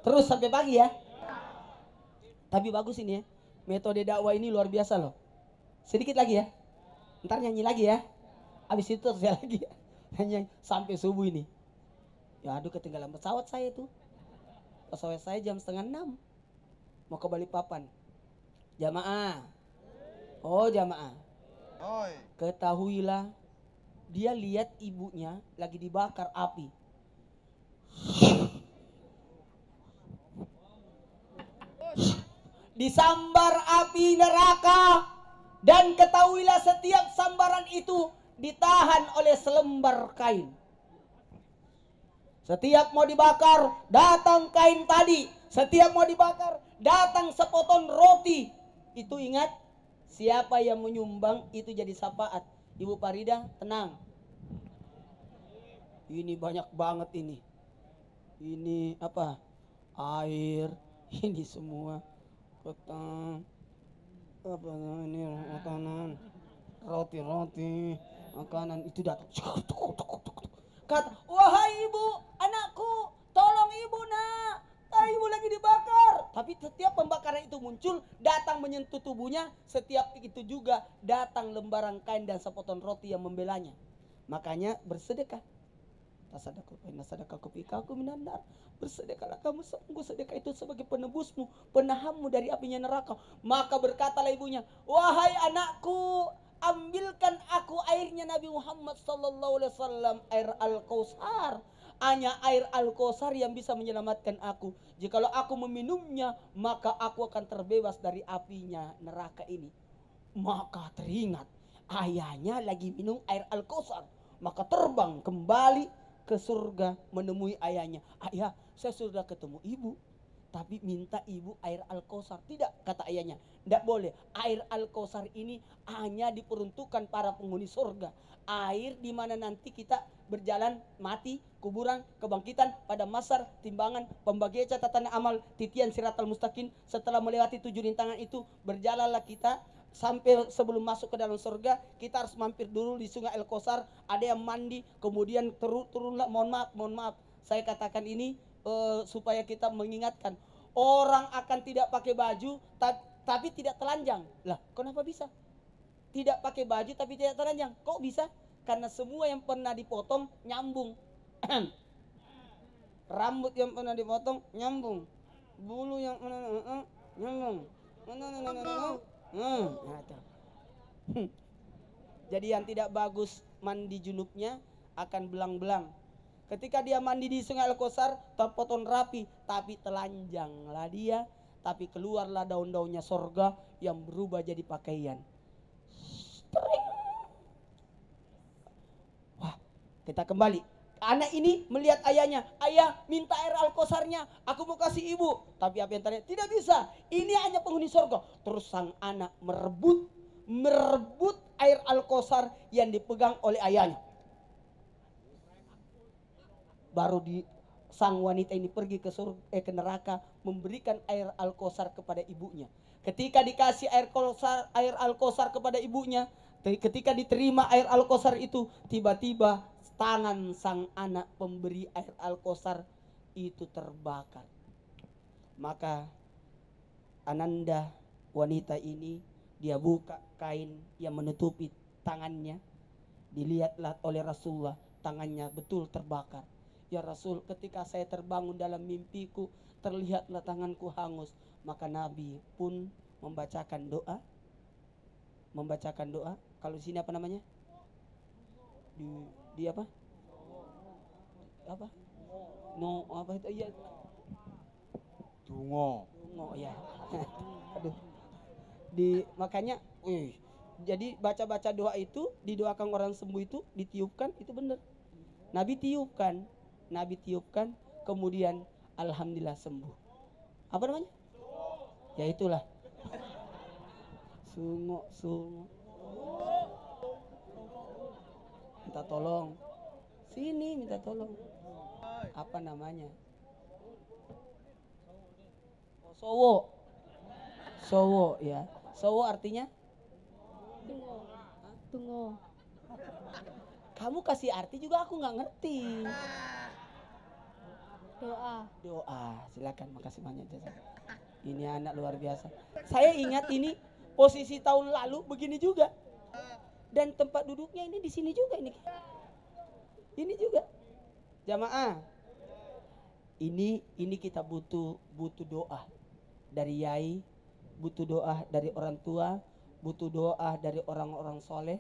Terus sampai pagi ya. Tapi bagus ini ya. Metode dakwah ini luar biasa loh. Sedikit lagi ya. Ntar nyanyi lagi ya. Habis itu terus lagi ya. Nyanyi sampai subuh ini. Ya aduh, ketinggalan pesawat saya itu. Pesawat saya jam 5:30. Mau ke Balikpapan. Jamaah. Oh jamaah. Ketahuilah, dia lihat ibunya lagi dibakar api. Disambar api neraka. Dan ketahuilah, setiap sambaran itu ditahan oleh selembar kain. Setiap mau dibakar, datang kain tadi. Setiap mau dibakar, datang sepotong roti. Itu ingat, siapa yang menyumbang itu jadi syafaat. Ibu Farida, tenang. Ini banyak banget ini. Ini apa? Air. Ini semua. Petang. Apa ini makanan, roti-roti, makanan itu datang. Kata, wahai ibu, anakku, tolong ibu nak, ibu lagi dibakar. Tapi setiap pembakaran itu muncul, datang menyentuh tubuhnya, setiap itu juga datang lembaran kain dan sepotong roti yang membelanya. Makanya bersedekah. Bersedekahlah kamu, sungguh sedekah itu sebagai penebusmu, penahanmu dari apinya neraka. Maka berkatalah ibunya, wahai anakku, ambilkan aku airnya Nabi Muhammad SAW, air Al-Kautsar. Hanya air Al-Kautsar yang bisa menyelamatkan aku. Jikalau aku meminumnya, maka aku akan terbebas dari apinya neraka ini. Maka teringat ayahnya lagi minum air Al-Kautsar, maka terbang kembali ke surga menemui ayahnya. Ayah, saya sudah ketemu ibu, tapi minta ibu air Al-Kautsar. Tidak, kata ayahnya, tidak boleh. Air Al-Kautsar ini hanya diperuntukkan para penghuni surga. Air di mana nanti kita berjalan mati, kuburan, kebangkitan, pada mahsyar, timbangan, pembagian catatan amal, titian siratal mustaqim. Setelah melewati 7 rintangan itu, berjalanlah kita sampai sebelum masuk ke dalam surga. Kita harus mampir dulu di sungai Al-Kautsar, ada yang mandi, kemudian turunlah. Mohon maaf, saya katakan ini supaya kita mengingatkan orang akan tidak pakai baju tapi tidak telanjang. Lah, kenapa bisa? Tidak pakai baju tapi tidak telanjang. Kok bisa? Karena semua yang pernah dipotong nyambung. Rambut yang pernah dipotong nyambung. Bulu yang nyambung. Jadi yang tidak bagus mandi junubnya akan belang-belang. Ketika dia mandi di sungai Al-Kautsar, terpotong rapi, tapi telanjanglah dia, tapi keluarlah daun-daunnya surga yang berubah jadi pakaian. Wah, kita kembali. Anak ini melihat ayahnya, ayah minta air Al-Kautsarnya, aku mau kasih ibu. Tapi apa yang terjadi? Tidak bisa, ini hanya penghuni surga. Terus sang anak merebut air Al-Kautsar yang dipegang oleh ayahnya. Baru sang wanita ini pergi ke neraka, memberikan air Al-Kautsar kepada ibunya. Ketika dikasih air Al-Kautsar kepada ibunya, ketika diterima air Al-Kautsar itu, tiba-tiba tangan sang anak pemberi air Al-Kautsar itu terbakar. Maka Ananda, wanita ini, dia buka kain yang menutupi tangannya. Dilihatlah oleh Rasulullah, tangannya betul terbakar. Ya Rasul, ketika saya terbangun dalam mimpiku, terlihatlah tanganku hangus. Maka Nabi pun membacakan doa. Kalau di sini apa namanya? Di apa? Apa? No, apa itu? Iya. Tungo ya. Aduh. Makanya, jadi baca-baca doa itu, didoakan orang sembuh itu, ditiupkan, itu benar. Nabi tiupkan, kemudian alhamdulillah sembuh. Apa namanya? Ya itulah. Sungo. Minta tolong. Sini minta tolong. Apa namanya? Sowo ya. Sowo artinya? Tunggu. Kamu kasih arti juga aku nggak ngerti. Doa. Silakan, makasih banyak jasa. Ini anak luar biasa. Saya ingat ini posisi tahun lalu begini juga. Dan tempat duduknya ini di sini juga ini. Ini juga. Jamaah. Ini kita butuh doa dari yai, butuh doa dari orang tua, butuh doa dari orang-orang soleh.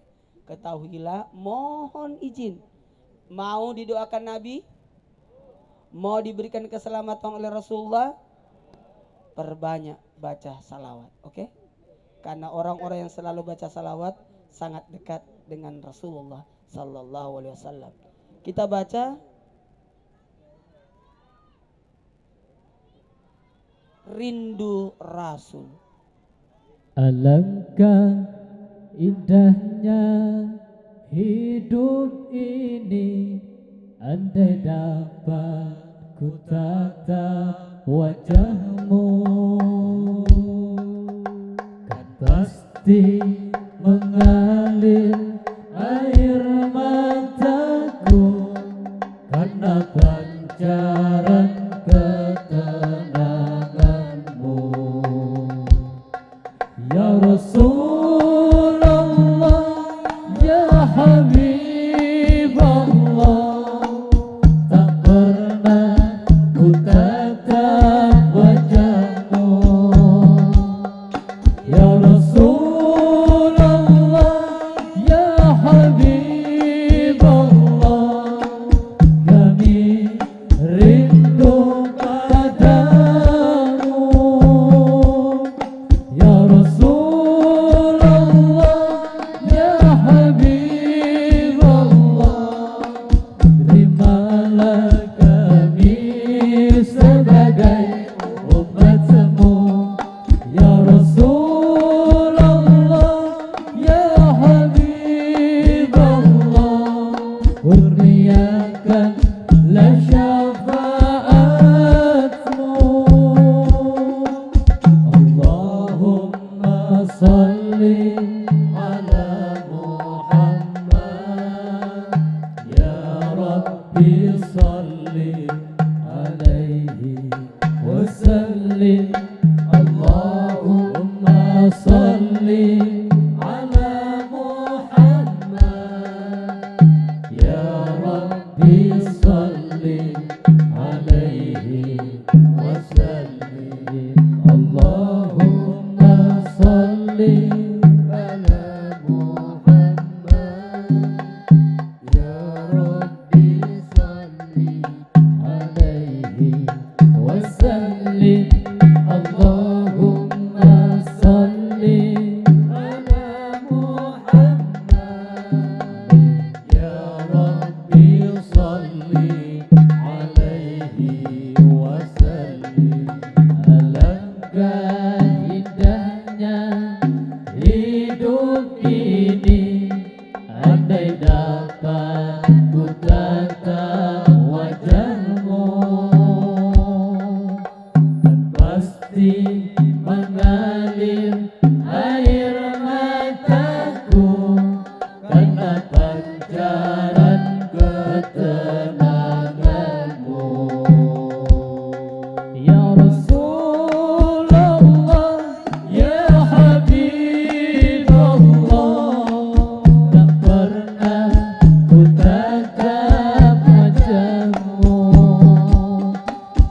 Ketahuilah, mohon izin, mau didoakan Nabi, mau diberikan keselamatan oleh Rasulullah, perbanyak baca salawat, oke? Karena orang-orang yang selalu baca salawat sangat dekat dengan Rasulullah Sallallahu Alaihi Wasallam. Kita baca Rindu Rasul. Alangkah indahnya hidup ini, andai dapat ku tatap wajahmu, kan pasti mengalir air mataku kurniakanlah syafaatmu. Allahumma salli ala Muhammad, ya Rabbi salli alaihi wasallim. Allahumma salli ala Muhammad, ya Rabbi salli alaihi wasallim. Allahumma salli ala Muhammad, ya Rabbi salli alaihi wasallim. Allahumma salli ala Muhammad, ya Rabbi salli alaihi wasallim. Alangkah indahnya hidup ini, andai dapat ku tatap wajahmu, kan pasti mengalir air mataku karena pancaran ketenanganmu. Ya Rasulullah, ya Habibullah, tak pernah ku tatap wajahmu.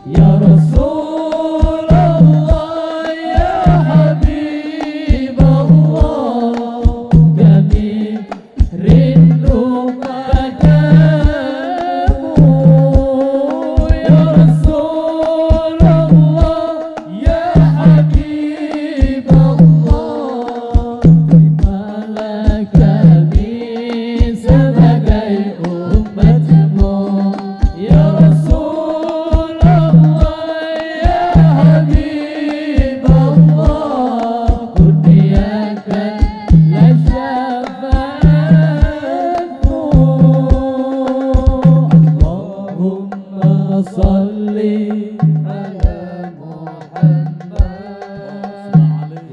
Ya Rasulullah, ya Habibullah, kami rindu padamu. Ya Rasulullah, ya Habibullah, terimalah kami sebagai umatmu. Ya Rasulullah, ya Habibullah, kurniakanlah syafaatmu. Allahumma salli ala Muhammad,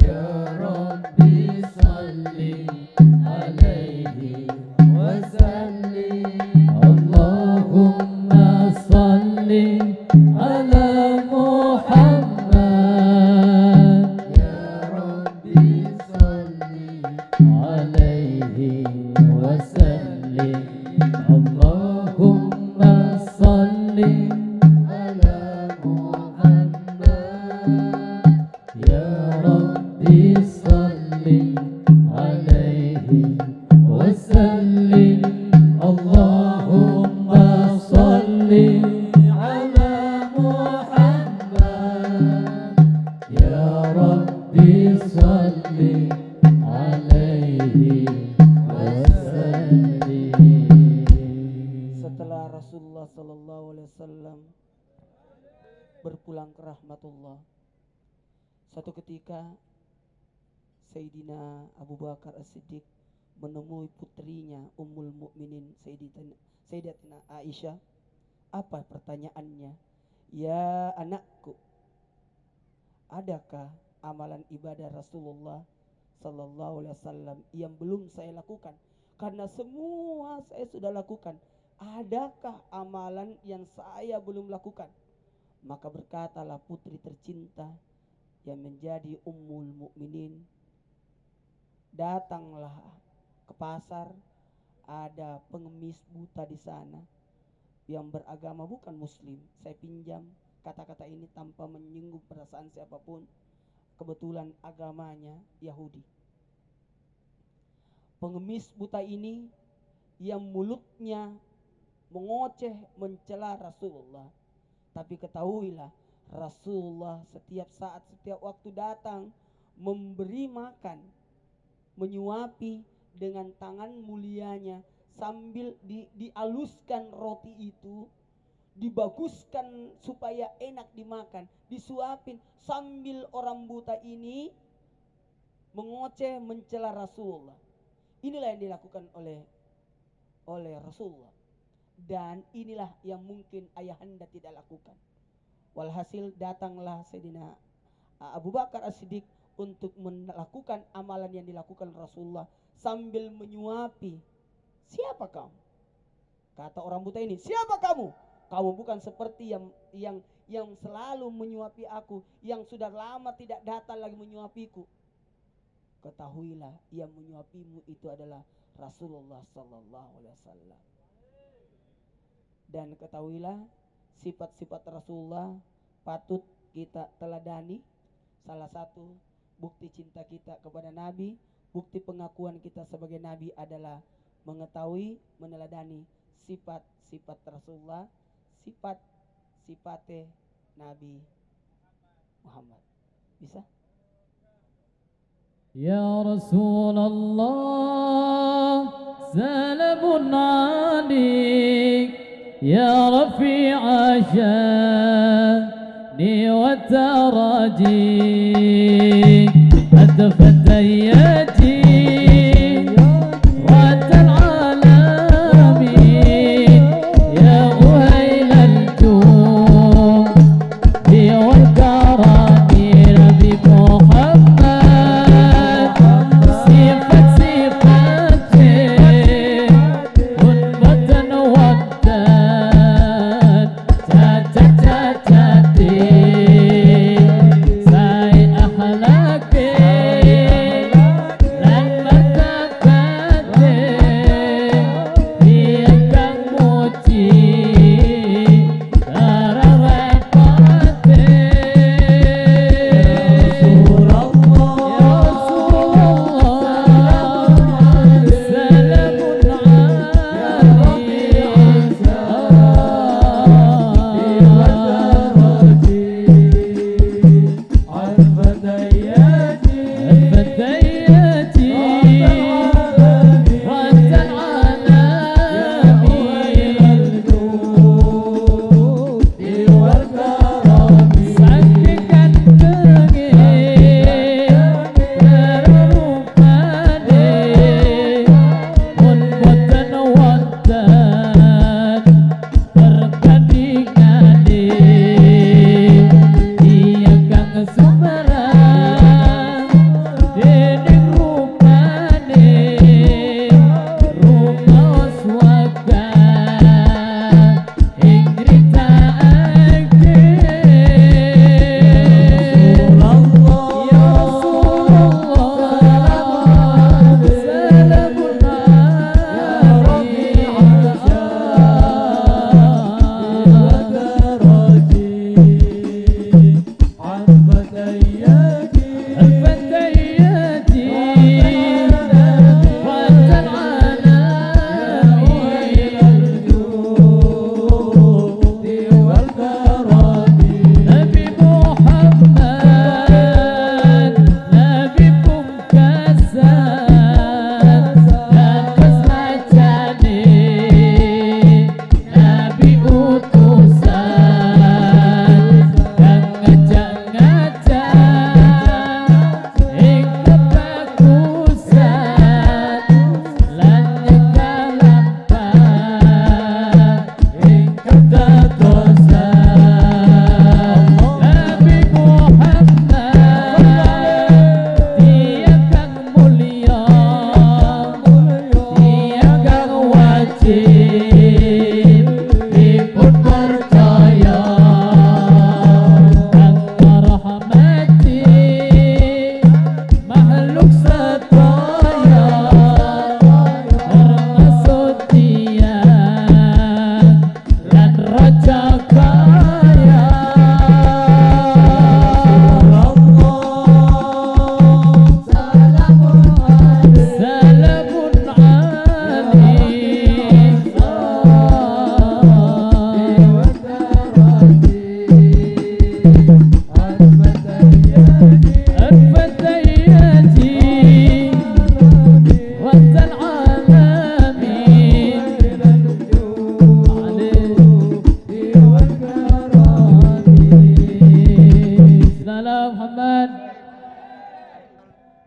ya Rabbi salli alaihi wasallim. Allahumma salli ala Muhammad, ya Rabbi salli alaihi wasallim. Allahumma salli ala Muhammad, ya Rabbi salli alaihi wasallim. Allahumma salli ala Muhammad, ya Rabbi salli alaihi wasallim. Setelah Rasulullah Sallallahu Alaihi Wasallam berpulang ke rahmatullah, suatu ketika Sayyidina Abu Bakar As-Siddiq menemui putrinya Ummul Mukminin Sayyidatina Aisyah. Apa pertanyaannya? Ya anakku, adakah amalan ibadah Rasulullah Sallallahu Alaihi Wasallam yang belum saya lakukan? Karena semua saya sudah lakukan. Adakah amalan yang saya belum lakukan? Maka berkatalah putri tercinta yang menjadi Ummul Mukminin, datanglah ke pasar, ada pengemis buta di sana yang beragama bukan muslim. Saya pinjam kata-kata ini tanpa menyinggung perasaan siapapun. Kebetulan agamanya Yahudi. Pengemis buta ini yang mulutnya mengoceh mencela Rasulullah. Tapi ketahuilah, Rasulullah setiap saat, setiap waktu datang memberi makan, menyuapi dengan tangan mulianya, sambil dialuskan roti itu, dibaguskan supaya enak dimakan, disuapin sambil orang buta ini mengoceh mencela Rasulullah. Inilah yang dilakukan oleh Rasulullah. Dan inilah yang mungkin ayahanda tidak lakukan. Walhasil datanglah Sayyidina Abu Bakar As-Siddiq untuk melakukan amalan yang dilakukan Rasulullah sambil menyuapi. Siapa kamu? Kata orang buta ini, siapa kamu? Kamu bukan seperti yang selalu menyuapi aku, yang sudah lama tidak datang lagi menyuapiku. Ketahuilah yang menyuapimu itu adalah Rasulullah sallallahu alaihi wasallam. Dan ketahuilah sifat-sifat Rasulullah patut kita teladani. Salah satu bukti cinta kita kepada Nabi, bukti pengakuan kita sebagai Nabi adalah mengetahui, meneladani sifat-sifat Rasulullah, sifat-sifatnya Nabi Muhammad. Bisa? Ya Rasulullah, salamun alaik, ya rafi'a syani wa taraji, adfat ayati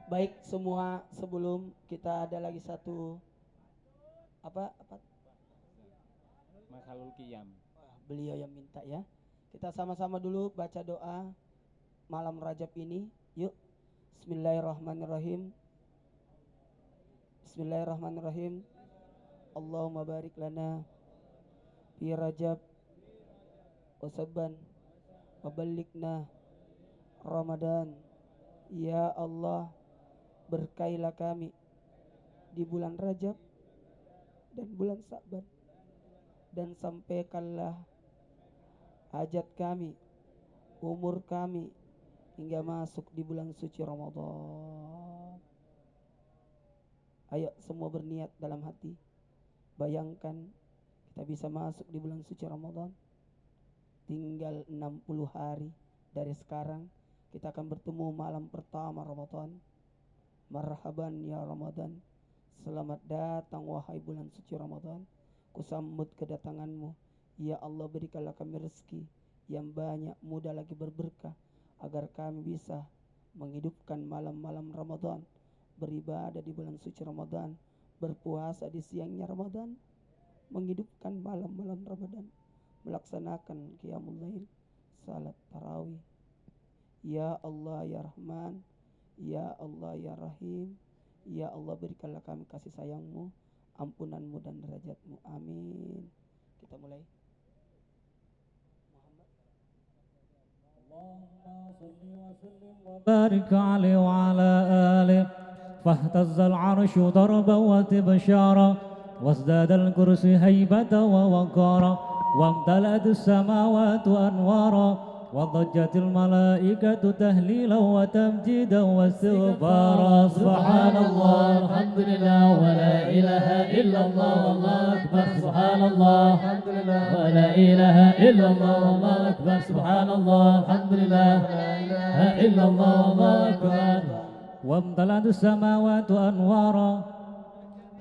Baik semua, sebelum kita ada lagi satu apa Makhalul Qiyam. Beliau yang minta ya. Kita sama-sama dulu baca doa malam Rajab ini. Yuk. Bismillahirrahmanirrahim. Bismillahirrahmanirrahim. Allahumma barik lana fi Rajab wa Saban wa ballighna Ramadan. Ya Allah, berkailah kami di bulan Rajab dan bulan Sa'ban, dan sampaikanlah hajat kami, umur kami hingga masuk di bulan suci Ramadan. Ayo semua berniat dalam hati. Bayangkan kita bisa masuk di bulan suci Ramadan. Tinggal 60 hari dari sekarang kita akan bertemu malam pertama Ramadan. Marhaban ya Ramadan. Selamat datang wahai bulan suci Ramadan. Kusambut kedatanganmu. Ya Allah, berikanlah kami rezeki yang banyak, mudah lagi berberkah, agar kami bisa menghidupkan malam-malam Ramadan, beribadah di bulan suci Ramadan, berpuasa di siangnya Ramadan, menghidupkan malam-malam Ramadan, melaksanakan qiyamul lail, salat tarawih. Ya Allah ya Rahman, ya Allah ya Rahim. Ya Allah, berikanlah kami kasih sayangmu, ampunanmu dan derajatmu. Amin. Kita mulai. بارك عليه وعلى آله فاهتز العرش ضربا وتبشارا وازداد الكرسي هيبة ووقارا وامتلأت السماوات أنوارا وضجت الملائكة تهليلا وتمجيدا واستغفارا سبحان الله الحمد لله ولا إله إلا الله والله أكبر سبحان الله الحمد لله ولا إله إلا الله والله أكبر سبحان الله الحمد لله ولا إله إلا الله والله أكبر وامتلأت السماوات أنوارا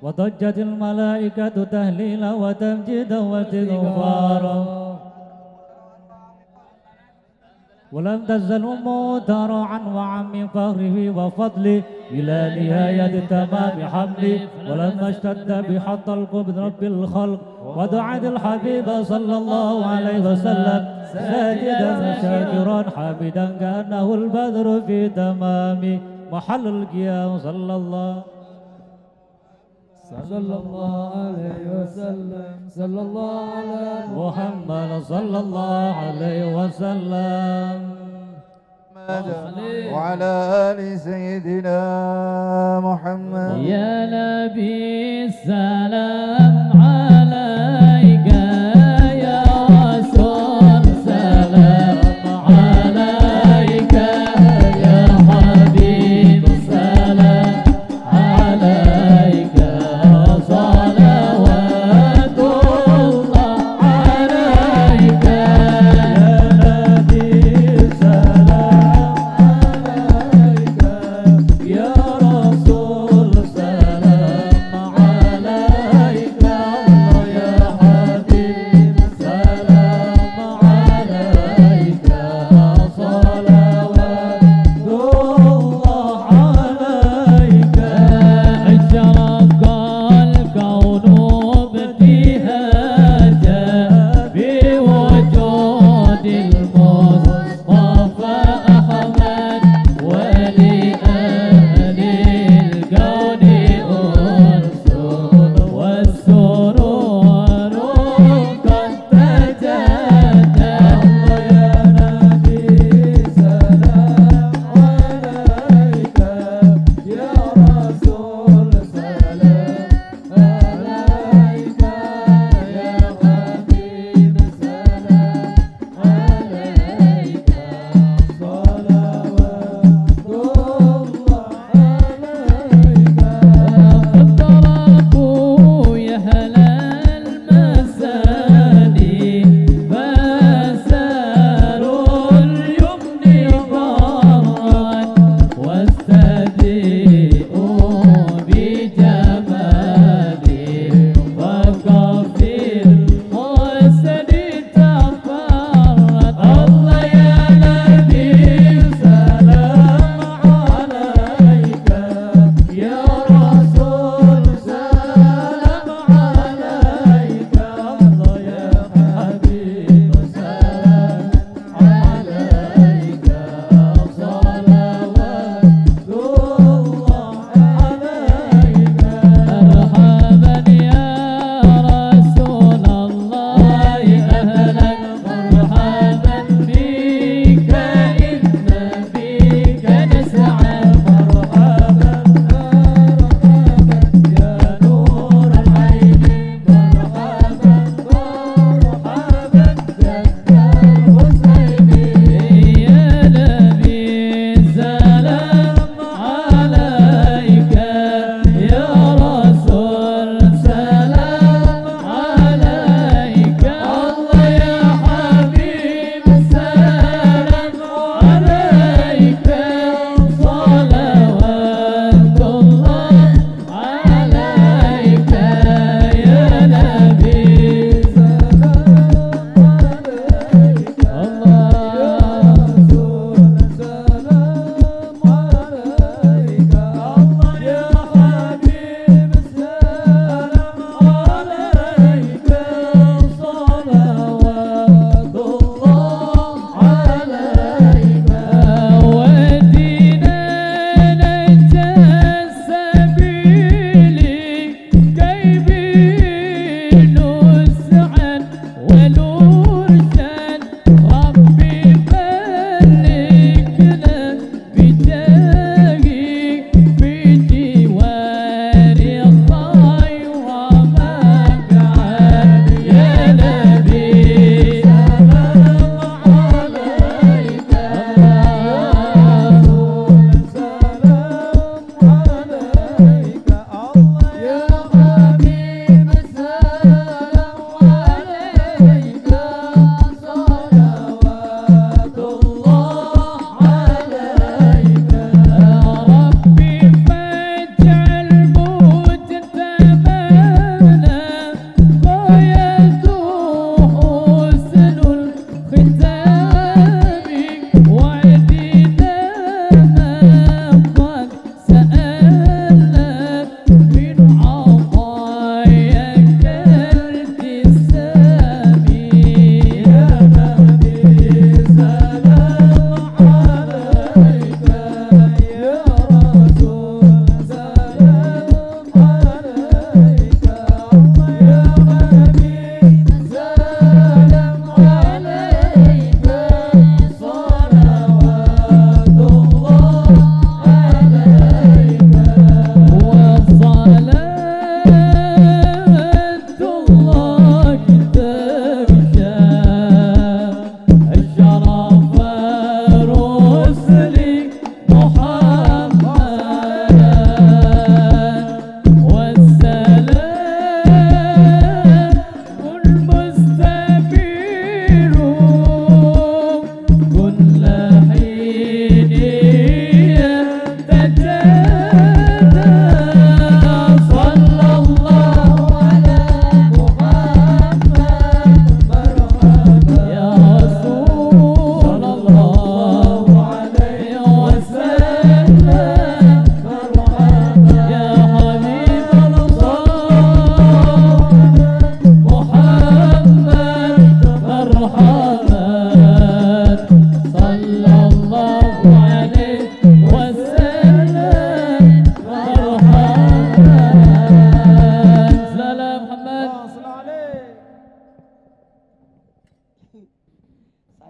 وضجت الملائكة تهليلا وتمجيدا واستغفارا ولم تزل أمه ترعا وعن من فخره وفضله إلى نهاية تمام حمله ولما اشتد بحط القبض رب الخلق ودعت الحبيب صلى الله عليه وسلم ساجدا شاكرا حامدا كأنه البدر في تمام محل القيام صلى الله عليه وسلم صلى الله على محمد صلى الله عليه وسلم وعلى آل سيدنا محمد. يا نبي السلام عليك يا رسول سلام عليك يا حبيب سلام عليك صلوات الله عليك يا نبي سلام عليك يا رسول سلام عليك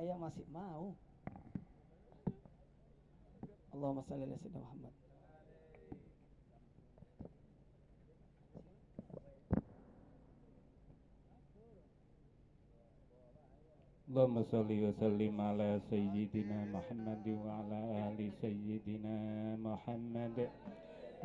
saya masih mau. Allahumma shalli ala sayyidina Muhammad. Allahumma sholli wa sallim ala sayyidina Muhammad wa ala ali sayyidina Muhammad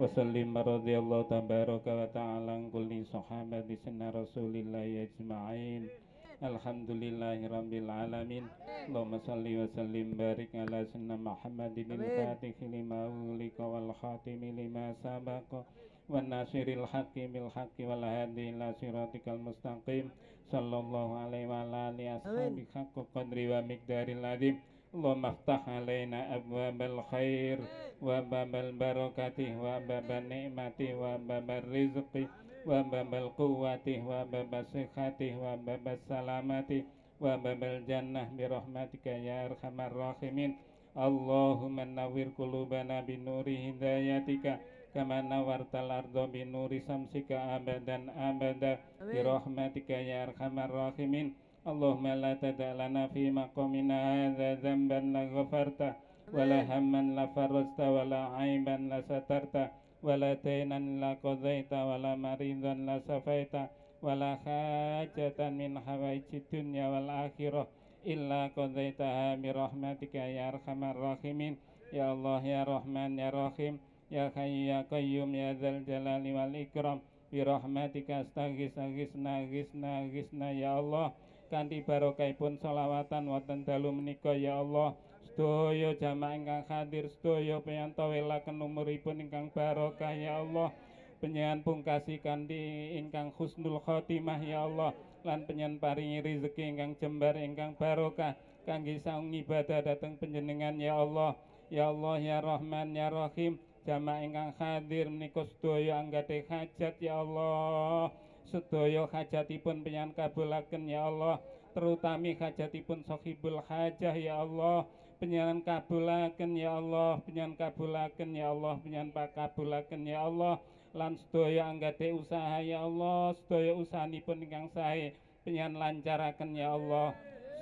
wa sallim radhiyallahu tabaraka wa ta'ala an kulli sahabati sunna rasulillahi ajma'in. Alhamdulillahi rabbil alamin. Allahumma sholli wa sallim barik ala sunna Muhammadin al-fatihi lima ulika wal khatimi lima sabaqa wan nasiril haqqi bil haqqi wal hadi ila siratikal mustaqim. Sallallahu alaihi wa alihi ashabi haqqa qadri wa miqdaril adzim. Allahumma aftah alaina abwabal khair wa babal barakati wa babal ni'mati wa babal rizqi wa babal quwwati wa babal sihhati wa babal salamati wa babal jannah bi rahmatika ya arhamar rahimin. Allahumma nawwir qulubana bi nuri hidayatika kama nawartal ardo bi nuri samsika abadan abada bi rahmatika ya arhamar rahimin. Allahumma la tada' lana fi maqamina hadza dzamban la ghafarta wa la hamman la farajta wa la aiban la satarta wa la daynan la qadaita wa la maridan la safaita wa la hajatan min hawaijid dunya wal akhirah illa qadaitaha bi rahmatika ya arhamar rahimin. Ya Allah ya Rahman ya Rahim ya Hayyu ya Qayyum ya Dzal Jalali wal Ikram bi rahmatika astaghis ya Allah. Kanthi barokahipun sholawatan wonten dalu menika ya Allah, sedaya jamaah ingkang hadir, sedaya piyanta welaken umuripun ingkang barokah ya Allah, panjenengan pungkasi kanthi ingkang husnul khotimah ya Allah, lan panjenengan paringi rezeki ingkang jembar ingkang barokah kangge saung ibadah dhateng panjenengan ya Allah. Ya Allah ya Rahman ya Rahim, jamaah ingkang hadir menika sedaya anggadhe hajat ya Allah. Sedaya hajatipun panjenengan kabulaken ya Allah, terutami hajatipun sahibul hajah ya Allah, panjenengan kabulaken ya Allah, panjenengan kabulaken ya Allah, panjenengan pakabulaken ya Allah, lan sedaya anggadhe usaha ya Allah, sedaya usahanipun ingkang sae panjenengan lancaraken ya Allah.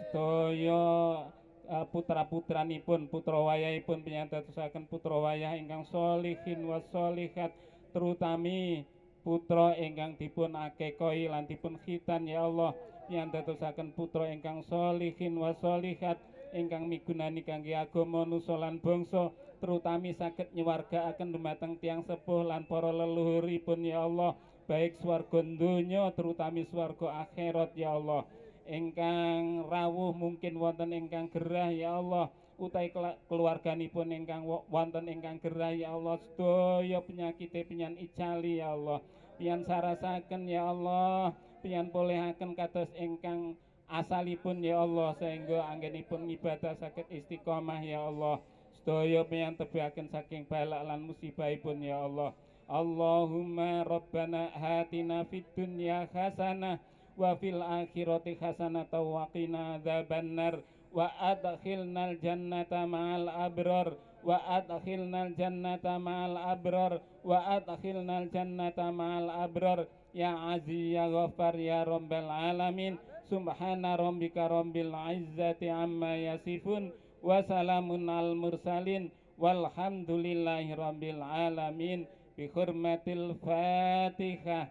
Sedaya putra-putranipun, putra wayahipun panjenengan dadosaken putra wayah ingkang sholihin wa sholihat, terutami putra ingkang dipun akekoi lan dipun khitan ya Allah, yang dadosaken putra ingkang sholihin wa sholihat ingkang migunani kangge agama nusa lan bangsa, terutami saged nyuwargaaken dumateng tiyang sepuh lan para leluhuripun ya Allah, baik swarga donya terutami swarga akhirat ya Allah. Ingkang rawuh mungkin wonten ingkang gerah ya Allah, utawi keluarganipun ingkang wonten ingkang gerah ya Allah, sedaya penyakite panjenengan icali ya Allah, panjenengan sarasaken ya Allah, panjenengan polehaken kados ingkang asalipun ya Allah, sehingga anggenipun ibadah saged istiqomah ya Allah, sedaya panjenengan tebahaken saking balak lan musibahipun ya Allah. Allahumma rabbana hatina fid dunya hasanah wa fil akhirati hasanatan wa qina adzabannar wa adkhilnal jannata ma'al abrar wa adkhilnal jannata ma'al abrar wa adkhilnal jannata ma'al abrar ya aziz ya ghaffar ya rabbal alamin. Subhana rabbika rabbil izzati amma yasifun wa salamun al mursalin walhamdulillahi rabbil alamin. Bi hurmatil Fatihah.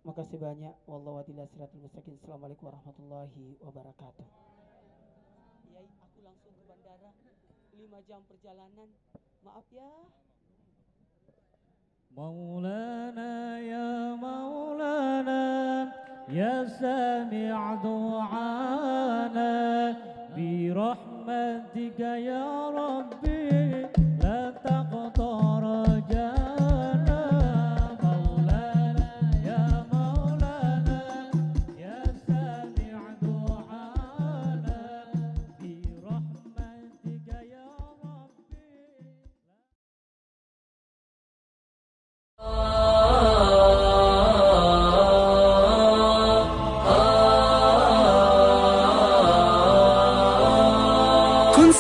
Makasih banyak. Wallahu a'lam bishawab. Assalamualaikum warahmatullahi wabarakatuh. Yai, aku langsung ke bandara. 5 jam perjalanan. Maaf ya. Maulana ya Maulana ya sami' du'ana bi rahmatika ya Rabbi la taqta rajana. Maulana ya Maulana ya sami' du'ana bi rahmatika ya Rabbi.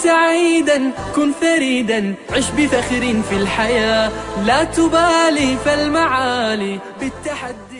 سعيدا كن فريدا عش بفخر في الحياة لا تبالي فالمعالي بالتحدي